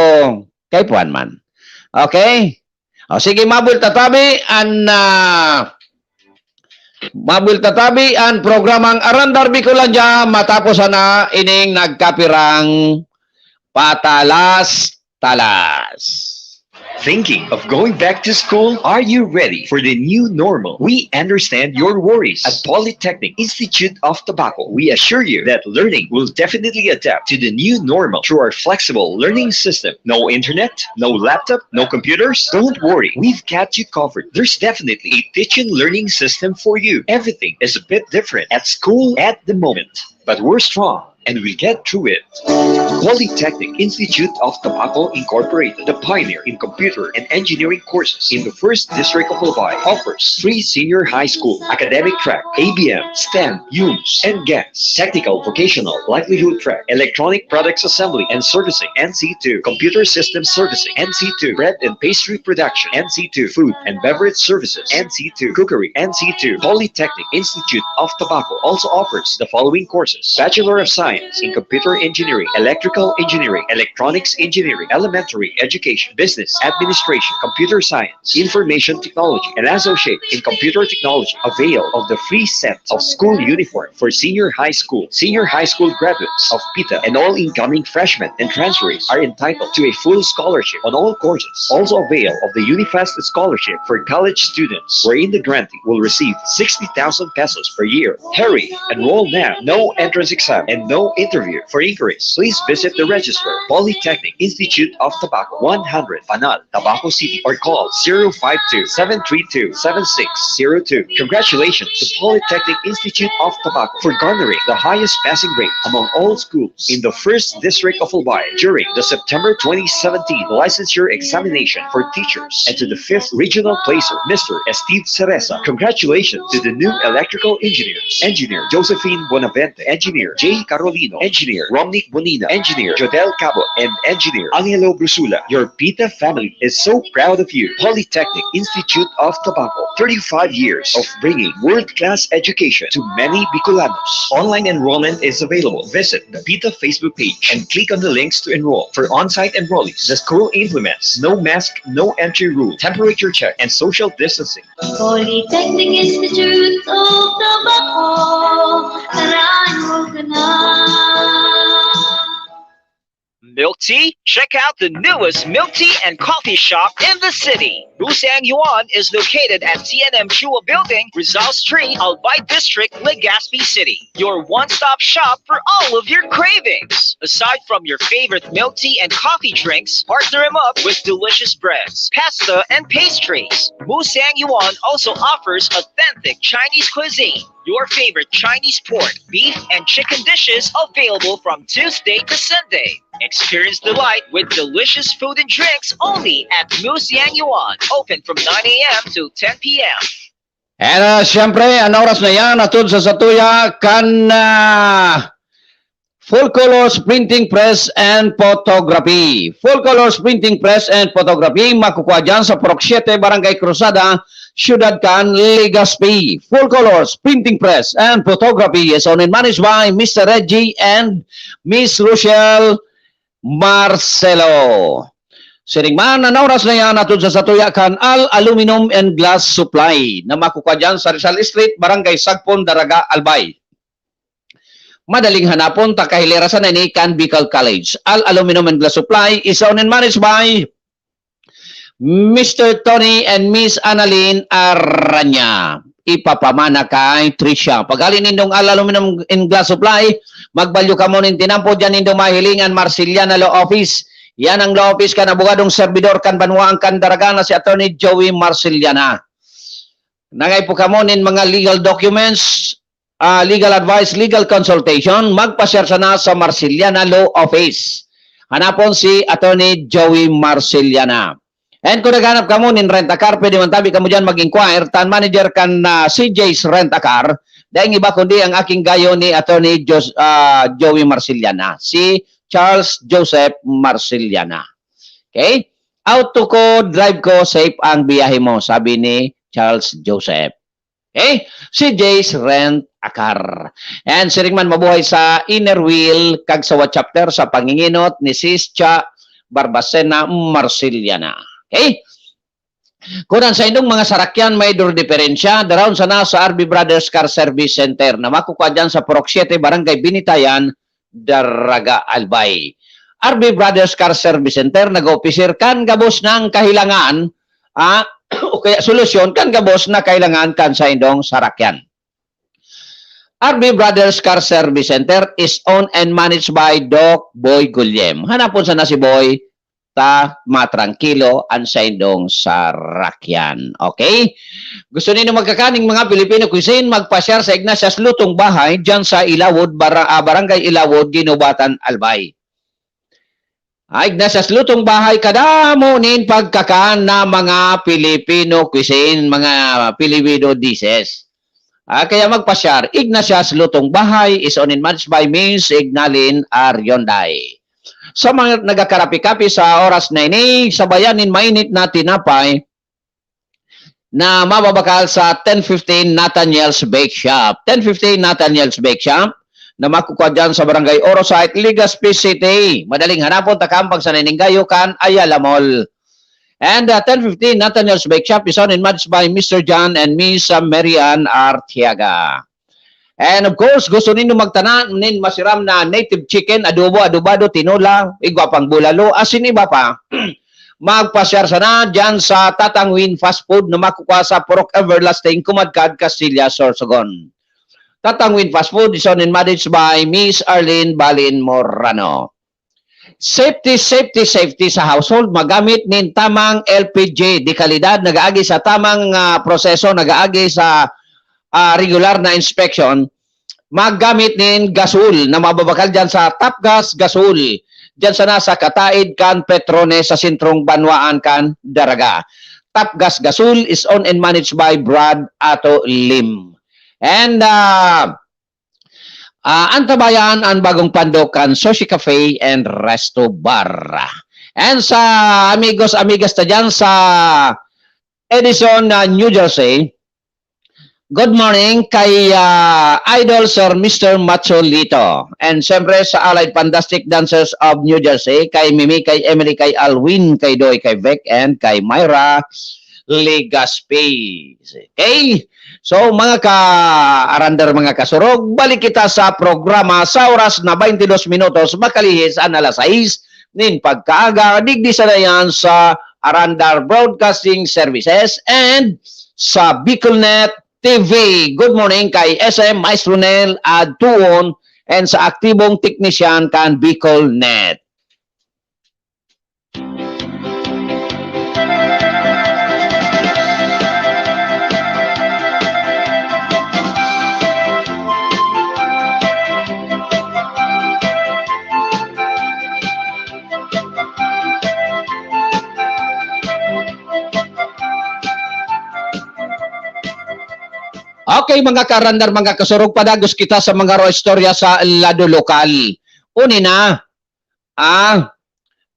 kay puan man. Okay? O sige, mabul tatabi ang programang Arandar Bicolandia matapos na ining nagkapirang patalas-talas. Thinking of going back to school? Are you ready for the new normal? We understand your worries. At Polytechnic Institute of Tobacco, we assure you that learning will definitely adapt to the new normal through our flexible learning system. No internet, no laptop, no computers? Don't worry, we've got you covered. There's definitely a teaching learning system for you. Everything is a bit different at school at the moment, but we're strong. and we'll get through it. Polytechnic Institute of Tobacco Incorporated, the pioneer in computer and engineering courses in the 1st District of Albay, offers free senior high school, academic track, ABM, STEM, UMS, and GANS, technical, vocational, livelihood track, electronic products assembly and servicing, NC2, computer systems servicing, NC2, bread and pastry production, NC2, food and beverage services, NC2, cookery, NC2. Polytechnic Institute of Tobacco also offers the following courses: Bachelor of Science in Computer Engineering, Electrical Engineering, Electronics Engineering, Elementary Education, Business Administration, Computer Science, Information Technology, and Associate in Computer Technology. Avail of the free set of school uniform for senior high school graduates of PITA, and all incoming freshmen and transferees are entitled to a full scholarship on all courses. Also avail of the Unifast Scholarship for college students, wherein the grantee will receive 60,000 pesos per year. Hurry! Enroll now. No entrance exam and no interview. For inquiries, please visit the registrar, Polytechnic Institute of Tobacco, 100 Panal, Tabaco City, or call 052-732-7602. Congratulations to Polytechnic Institute of Tobacco for garnering the highest passing rate among all schools in the 1st District of Albay during the September 2017 licensure examination for teachers, and to the 5th regional placer, Mr. Steve Cereza. Congratulations to the new electrical engineers: Engineer Josephine Bonavente, Engineer J. Carolino, Engineer Romnick Bonina, Engineer Jodel Cabo, and Engineer Angelo Brusula. Your PITA family is so proud of you. Polytechnic Institute of Tobacco, 35 years of bringing world-class education to many Bicolanos. Online enrollment is available. Visit the PITA Facebook page and click on the links to enroll. For on-site enrollees, the school implements no mask, no entry rule, temperature check, and social distancing. Polytechnic Institute of Tobacco, Arango ka na. Milk tea? Check out the newest milk tea and coffee shop in the city. Busang Yuan is located at TNM Chua Building, Rizal Street, Albay District, Legazpi City. Your one-stop shop for all of your cravings. Aside from your favorite milk tea and coffee drinks, partner them up with delicious breads, pasta, and pastries. Busang Yuan also offers authentic Chinese cuisine. Your favorite Chinese pork, beef, and chicken dishes available from Tuesday to Sunday. Experience delight with delicious food and drinks only at Musiang Yuan. Open from 9 a.m. to 10 p.m. And siyempre, ang oras na yan, atod sa Satuya, full colors printing press and photography. Full colors printing press and photography, makukuha dyan sa Purok 7, Barangay Cruzada, Ciudad Can, Legazpi. Full colors printing press and photography is owned and managed by Mr. Reggie and Miss Rochelle Marcelo. Siringman, ang oras na yan atod sa Satuya kan Aluminum and Glass Supply na makukuha dyan sa Rizal Street, Barangay Sagpon, Daraga, Albay. Madaling hanapon, takahilerasan na ni Can Bicol College. Aluminum and Glass Supply is owned and managed by Mr. Tony and Miss Annalyn Aranya. Ipapamana kay Tricia. Pag-alin nindong Aluminum and Glass Supply, magbalyo ka mo nin tinampo dyan nindong mahilingan Marciliana Law Office. Yan ang law office kan abogadong servidor kan Banwaang kan Daraga na si Attorney Joey Marciliana. Nangay po ka mo nin mga legal documents, legal advice, legal consultation, magpa-share na sa Marciliana Law Office. Hanapon si Attorney Joey Marciliana. And kung naghanap ka mo nin rent-a-car, pwede man tabi ka mo dyan mag-inquire, tan manager kan CJ's Rent-a-Car, dahil iba kundi ang aking gayo ni Attorney Joey Marciliana, si Charles Joseph Marciliana. Okay? Auto ko, drive ko, safe ang biyahe mo, sabi ni Charles Joseph. Okay? CJ's Rent-a-Car. And siringman mabuhay sa Inner Wheel, kag sa chapter sa panginginot ni Sis Cha Barbacena Marciliana. Okay? Kunan sa indong mga sarakyan, may door diferensya, daroon sana sa RB Brothers Car Service Center na makukuha dyan sa Purok 7, Barangay Binitayan, Daraga, Albay. RB Brothers Car Service Center, nag-officer kan gabos ng kahilangan, o kaya solusyon kan gabos na kailangan kan sa indong sarakyan. RB Brothers Car Service Center is owned and managed by Doc Boy Gulyem. Hanapon sana si Boy ta matrangkilo ang sa indong sarakyan. Okay? Gusto ninyo magkakaning mga Filipino cuisine, magpasyar sa Ignatius Lutong Bahay dyan sa Ilawod, Barangay Ilawod, Ginubatan, Albay. Ignatius Lutong Bahay, kadamo nin pagkakaan na mga Filipino cuisine, mga Filipino dishes. Kaya magpasyar, Ignatius Lutong Bahay is on and managed by Miss Ignalin Aryonday. Sa mga nagakarapi-kapi sa oras na ini, sabayanin mainit na tinapay na mababakal sa 1015 Nathaniel's Bake Shop. 1015 Nathaniel's Bake Shop na makukuha dyan sa Barangay Orosite, Legazpi City. Madaling hanapon, takampag sa Niningayukan, Ayala Mall. And 1015 Nathaniel's Bake Shop is on and managed by Mr. John and Miss Marian Artiaga. And of course, gusto ninyo magtanan nin masiram na native chicken, adobo, adobado, tinola, igwapang bulalo, asin iba pa. Magpasyar sana dyan sa Tatangwin Fast Food na makukuha sa Purok Everlasting, Kumadkad, Castilla, Sorsogon. Tatangwin Fast Food is on and managed by Miss Arlene Balin Morano. Safety sa household, magamit nin tamang LPG di kalidad, nagaagi sa tamang proseso, nagaagi sa regular na inspection, maggamit nin gasol na mababakal dyan sa Top Gas Gasol, dyan sa nasa Kataid kan Petrones sa Sintrong Banwaan kan Daraga. Top Gas Gasol is owned and managed by Brad Ato Lim. And antabayan ang bagong pandokan Sushi Cafe and Resto Bar. And sa amigas ta dyan sa Edison, New Jersey, good morning kay Idol Sir Mr. Macholito. And siyempre sa Allied Fantastic Dancers of New Jersey, kay Mimi, kay Emily, kay Alwin, kay Doy, kay Beck, and kay Myra Legaspi. Okay? So mga ka-arandar, mga kasurog, balik kita sa programa sa oras na 22 minutos makalihis ang alas 6 nin pagkaaga. Digdi sa yan sa Arandar Broadcasting Services and sa Bicolnet TV. Good morning kay SM Maestro Nel Adtuon and sa aktibong teknisyan kan Bicolnet. Okay mga karandar, mga kasurog, padagos kita sa mga istorya sa lado lokal. Unina,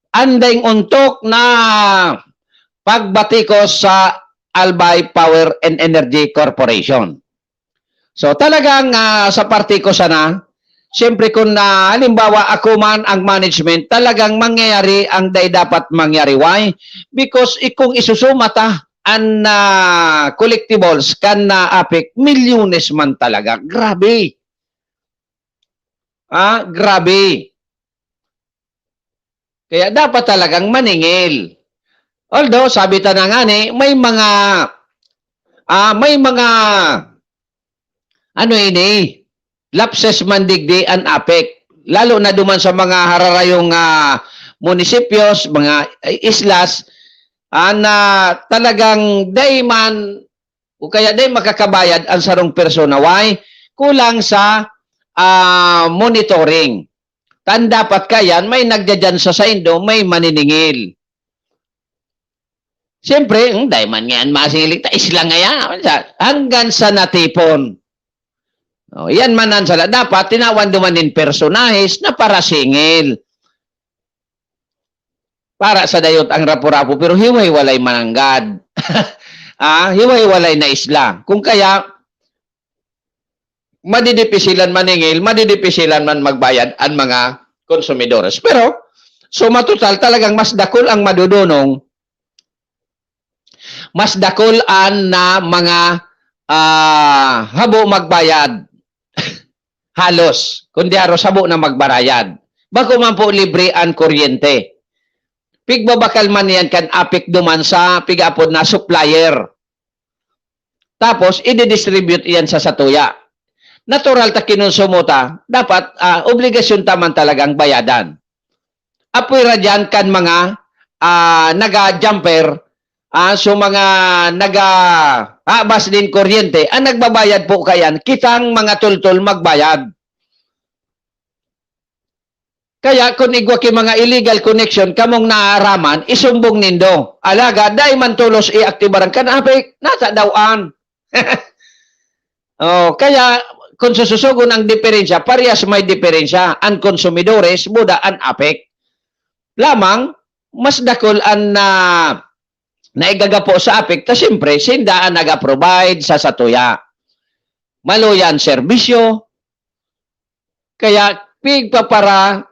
andeng untok na pagbati ko sa Albay Power and Energy Corporation. So talagang sa party ko sana, siyempre kung halimbawa ako man ang management, talagang mangyayari ang dapat mangyari. Why? Because kung isusumata ang collectibles kan na apik, milyones man talaga. Grabe. Grabe. Kaya dapat talagang maningil. Although, sabi ta na nga may mga lapses man digdi ang apik. Lalo na duman sa mga hararayong munisipios, mga islas, na talagang day man o kaya day makakabayad ang sarong persona. Why? Kulang sa monitoring. Tan dapat kayan may nagdadyan sa indo, may maniningil. Siyempre, day man ngayon masilig, isla ngayon, hanggang sa natipon. Yan manan sala. Dapat tinawan dumanin personahes na para singil. Para sa dayot ang rapo-rapo, pero hiway-walay mananggad. Hiway-walay na isla. Kung kaya, madidipisilan maningil, madidipisilan man magbayad ang mga konsumidores. Pero, so matutal talagang mas dakol ang madudunong, mas dakol ang na mga habo magbayad. Halos, kundi aros habo na magbarayad. Bako man po libre ang kuryente. Pigbabakal man yan kan apik duman sa pigapod na supplier. Tapos, i-distribute yan sa satuya. Natural ta kinonsumuta, dapat obligasyon taman talagang bayadan. Apoy ra dyan kan mga naga-jumper, so mga naga-abas din kuryente, ang nagbabayad po kayan, kitang mga tultol magbayad. Kaya kung igwa ki mga illegal connection kamong naaraman, isumbong nindo. Alaga, dahil man tulos i-aktibaran ka na, nasa dawaan. Kaya kung sususugon ang diferensya, parehas may diferensya. Ang konsumidores, buda ang apek. Lamang, mas dakol ang naigagapo sa apek, ta siyempre, sindaan naga-provide sa satuya. Maluyan serbisyo. Kaya, pigpapara,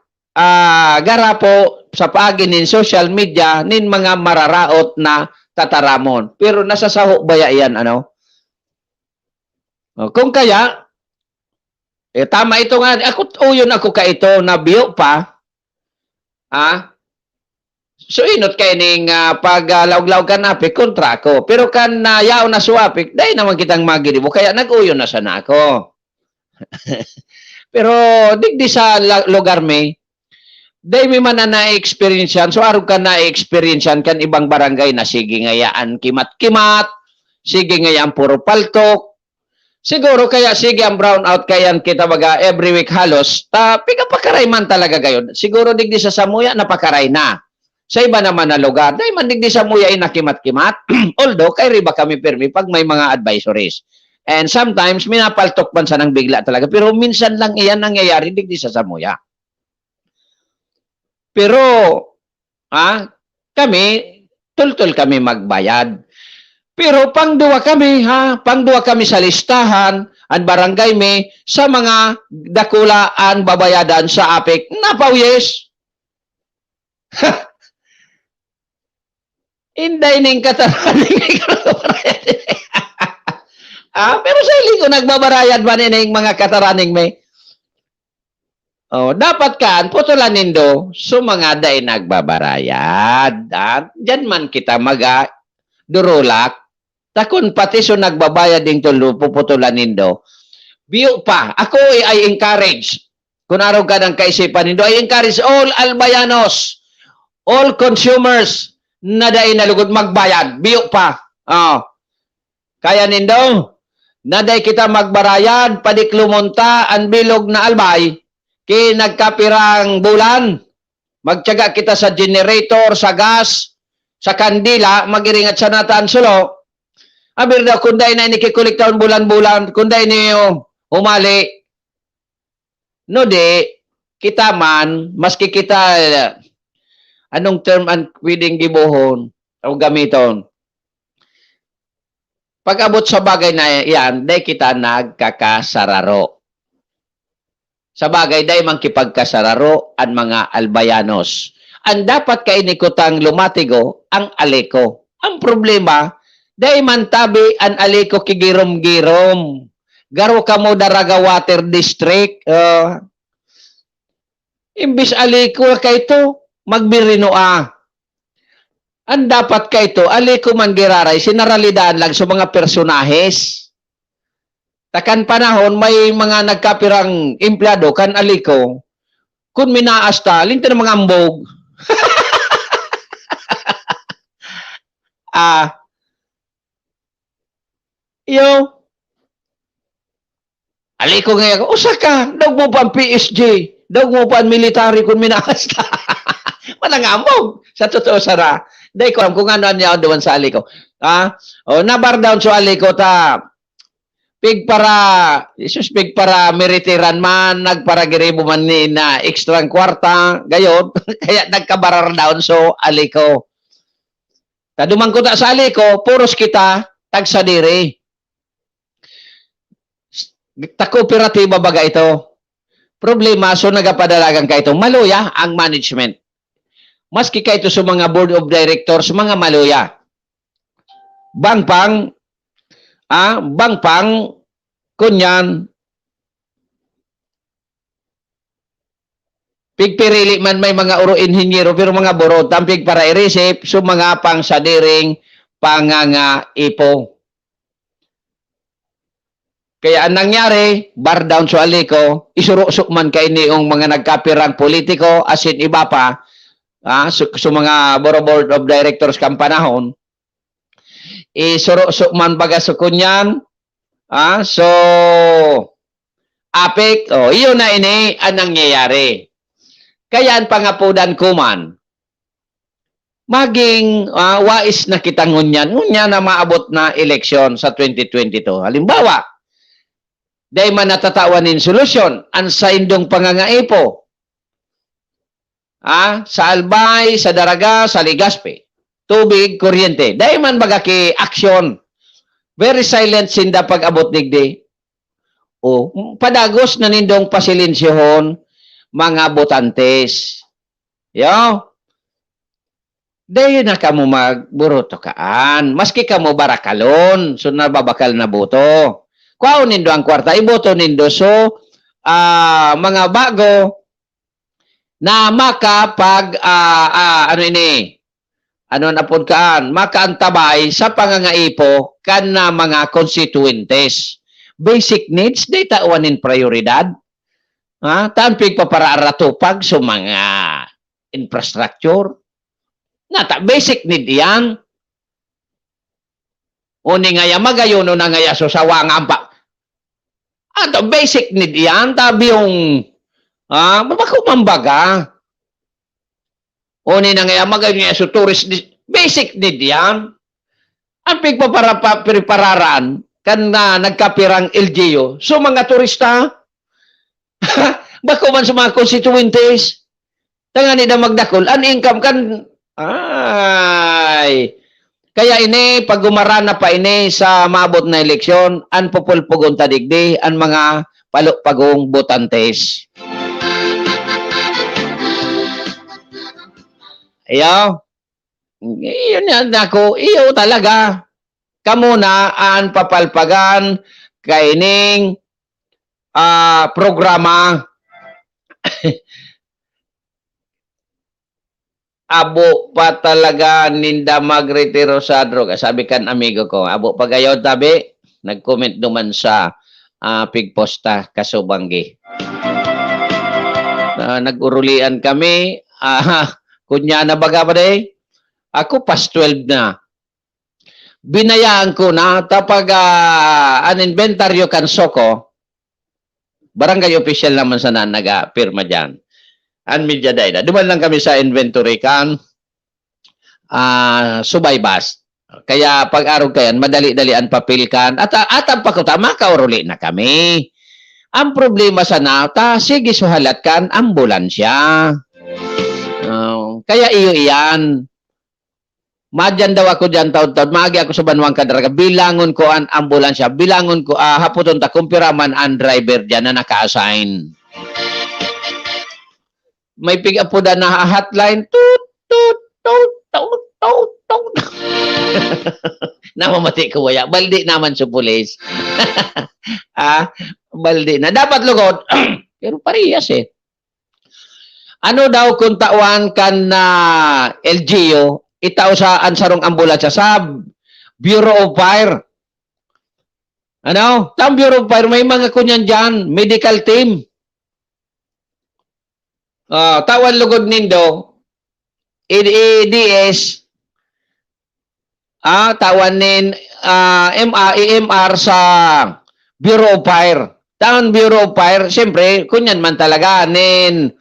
garapo sa paginin social media nin mga mararaot na tataramon. Pero nasasaho ba yan, ano? Kung kaya, tama ito nga, uyon ako ka ito, nabiyo pa, so inot kayo ning paglaw-law ka napik, kontra ko. Pero kan yaw na suwapik, dahil naman kitang magiribo, kaya nag-uyon na sana ako. Pero digdi sa lugar may, dahil may man na-experience yan, so araw ka na-experience yan kan ibang barangay na sige ngayaan kimat-kimat, sige ngayaan puro paltok, siguro kaya sige ang brown out kayan kita baga every week halos, pikapakaray man talaga gayon. Siguro digdi sa Samuya napakaray na. Sa iba naman na lugar, dahil man digdi sa Samuya ay nakimat-kimat, although kay riba kami permi pag may mga advisories. And sometimes minapaltok man sa nang bigla talaga, pero minsan lang iyan nangyayari digdi sa Samuya. Pero, kami, tultul kami magbayad. Pero pangduwa kami, pangduwa kami sa listahan, ang barangay may, sa mga dakulaan babayadan sa APEC, napawiyes. Inday ning kataraning pero sa ili ko nagbabarayad ba ning mga kataraning may? Dapat kaan, putulan nindo, so mga day nagbabarayad. Diyan man kita durulak. Takon pati so nagbabayad ding tulo, puputulan nindo. Biyo pa, ako ay encourage. Kung araw ka ng kaisipan nindo, I encourage all albayanos, all consumers, na day nalugod magbayad. Biyo pa. Kaya nindo, na day kita magbarayad, padiklumonta, ang bilog na albay, nagkapirang bulan, magtiyaga kita sa generator, sa gas, sa kandila, magiringat sa nataan sulo. Abir daw, kunday na inikikolektaon bulan-bulan, kunday niyo umali. No di, kita man, maski kita, anong term ang pwedeng gibuhon o gamiton? Pag abot sa bagay na yan, day kita nagkakasararo. Sa bagay, dahil mangkipagkasararo ang mga albayanos. Ang dapat kainikotang lumatigo, ang aleko. Ang problema, dahil mantabi ang aleko kigirom-girom. Garo ka mo Daraga Water District. Imbis aleko ka ito, magbirinoa. Ang dapat ka ito, aleko man giraray, sinaralidaan lang sa mga personahes. Takan panahon, may mga nagkapirang empleyado, kan aliko, kung minaasta, linta ng mga ambog. Aliko ngayon, usa ka, daw mo pa ang PSG, daw mo pa ang military kung minaasta. Walang ambog, sa totoo sara. Dahil ko alam kung ano niya doon sa aliko. Nabar down sa aliko, pig para meritiran man, nagparagiribo man ni na ekstrang kwarta, gayon, kaya nagkabarar down so aliko. Tadumang ko ta sa aliko, puros kita, tagsadiri. Takooperatiba baga ito. Problema, so nagapadalagan ka ito, maluya ang management. Maski ka ito sa mga board of directors, mga maluya. Bangpang, kunyan, pigpirili man may mga uro inhinyero, pero mga burot, tampig para i-receive, so mga pang sadiring pangangaipo. Kaya ang nangyari, bar down sa aliko, isurusok man kay niong mga nagkapirang politiko, asin iba pa, So mga board of directors kang panahon, suro man baga sa kunyan, so apik, iyon na ini ang nangyayari. Kaya ang pangapudan ko man, maging wais na kitang ngunyan na maabot na eleksyon sa 2022. Halimbawa, dahil man natatawanin solusyon, ang sa indong pangangaipo, sa Albay, sa Daraga, sa Legazpi, tubig, kuryente. Dahil man bagaki aksyon, very silent sinda pag-abot digdi. Padagos na nindong pasilinsyahon mga botantes. Dahil na kamo magburotokaan. Maski kamo barakalon, so nababakal na boto. Kwao nindo ang kwarta, iboto nindo. So, mga bago, na makapag makaantabay sa pangangaipo kan na mga constituentes. Basic needs, data in prioridad. Tampig pa para aratupag sa mga infrastructure. Basic need yan. Uni nga magayon na nga so sa wangampa. Basic need yan. Tabi yung mabakumambaga. Uni na nga magayon so tourist basic need yan. Ang pigpapararan kan na nagkapirang LGU. So mga turista, bako man sa mga constituentes, tangani na magdakol, ang income kan, kaya ini, pag gumarana pa ini sa maabot na eleksyon, ang pupulpugon tadigdi, ang mga palupagong botantes. Iyon yan ako, iyo talaga. Kamuna ang papalpagan kaining programa abo pa talaga ninda magretiro sa droga. Sabi kan amigo ko, abo pagayon tabi, nag-comment naman sa pigposta Kasubanggi. Nag-urulian kami, kunya na baga pa day, ako pas 12 na. Binayaan ko na tapag an inventaryo kan soko, barangay official naman sa naga-pirma dyan. An media data. Duman lang kami sa inventory kan subaybas. Kaya pag-araw kayan, madali-dalian papel kan. At ang pakuta, makauruli na kami. Ang problema sa nata, sige suhalat kan ambulansya. Kaya iyo iyan. Madyan daw ako dyan taon-taon. Maagi ako sa Banwang Kadaraga. Bilangon ko ang ambulansya. Bilangon ko, haputon ta, kumpiraman ang driver dyan na naka-assign. May pigapuda na hotline. Toot, toot, toot, toot, toot, toot. Namamati ko waya. Baldi naman sa pulis. Baldi na. Dapat lugod. Pero parehas eh. Ano daw kung tawan kan na LGU, itaw sa ansarong ambulansya sa Bureau of Fire. Ano? Tam Bureau of Fire, may mga kunyan dyan, medical team. Tawan lugod nindo, EDS, tawan nin EMR sa Bureau of Fire. Tawan Bureau of Fire, siyempre, kunyan man talaga, nin,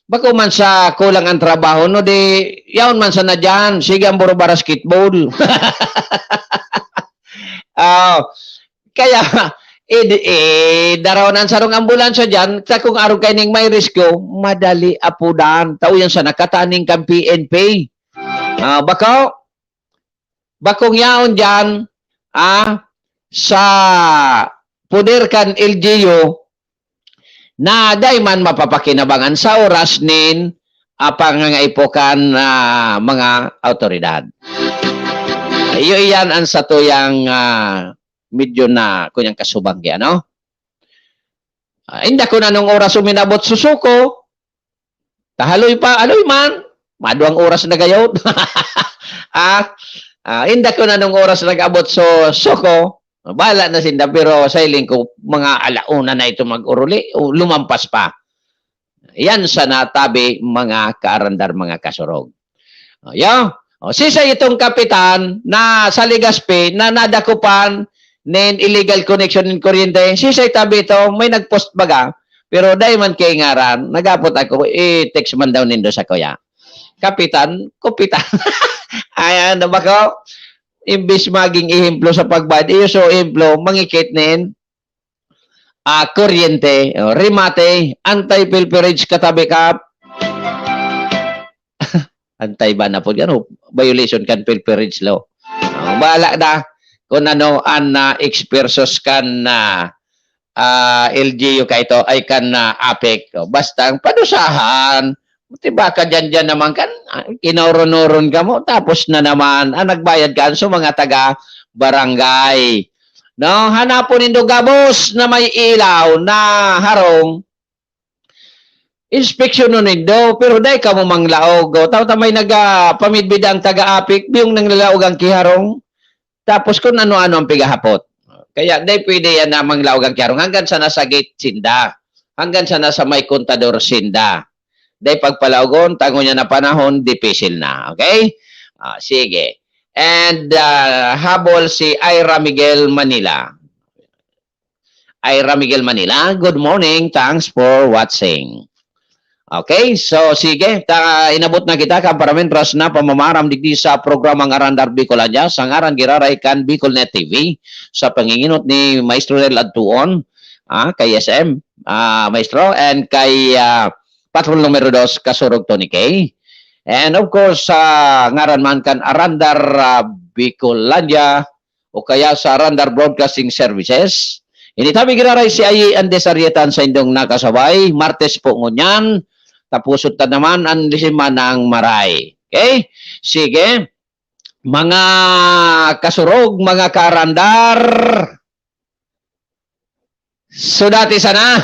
bako man sa kulang ang trabaho, no di, yaon man sa na dyan, sige ang buro basketball. Kaya, daraw ng sarong ambulansya dyan, sa kung araw kayo ning may risko, madali apudan. Tao yan sa nakataning kang PNP. Bakong yaon dyan, sa puder kan LGU, na day man mapapakinabangan sa oras nin pangangaipokan mga autoridad. Iyo iyan ang sa tuyang medyo na kunyang Kasubanggi, ano? Inda ko na nung oras uminabot susuko, tahaloy pa, aloy man, maduang oras na gayod. Inda ko na nung oras nag-abot so suko, bala na sinda, pero sa iling ko, mga alauna na ito mag-uruli, lumampas pa. Yan sa natabi mga kaarandar, mga kasurog. Sisa itong kapitan na sa Legazpi na nadakupan nin illegal connection in kuryente. Sisa tabi ito, may nagpost baga. Pero dahil man kay ngaran, nagapot ako, text man daw nindo sa kuya. Kapitan, kupitan. Ayan, na ba ko? Imbis maging ihemplo sa pagbad, so ihemplo, mangikit nin kuryente, remate, anti-pilferage katabi kap. Antay ba na po yan? Violation kan pilferage law. Bahala na kung ano an expersos kan na LGU ka ito ay kan na APEC. Basta ang padusahan, diba ka dyan naman kan, kinauron-uron ka mo, tapos na naman, nagbayad ka sa mga taga-barangay. No, hanapon nindo gabos na may ilaw na harong, inspeksyon nun nindo, pero dahil ka mo manglaog. Tao may nagpamidbid ang taga-apik, biyong nanglaog ang kiharong, tapos kung ano-ano ang pigahapot. Kaya dahil pwede yan na manglaog ang kiharong, hanggang sa nasa gate sinda, hanggang sa nasa may kontador sinda. Dahil pagpalaugon, tango niya na panahon, dipisil na. Okay? Sige. And habol si Ira Miguel Manila. Ira Miguel Manila, good morning. Thanks for watching. Okay, so sige, inabot na kita kamparamintras na pamamaram digdi sa programang Arandar Bicolanya sa ngaran giraray kan Bicolnet TV sa panginginot ni Maestro Del Adtuon, kay SM, Maestro, and kay Patrol numero 2, Kasurog Tony K. And of course, ngaran man kan Arandar Bicolanya o kaya sa Arandar Broadcasting Services. Initabi giraray si Ayi Andesarietan sa indong nakasabay, Martes po ngunyan, tapusot na naman ang lima ng maray. Okay? Sige. Mga kasurog, mga karandar, sudati sana.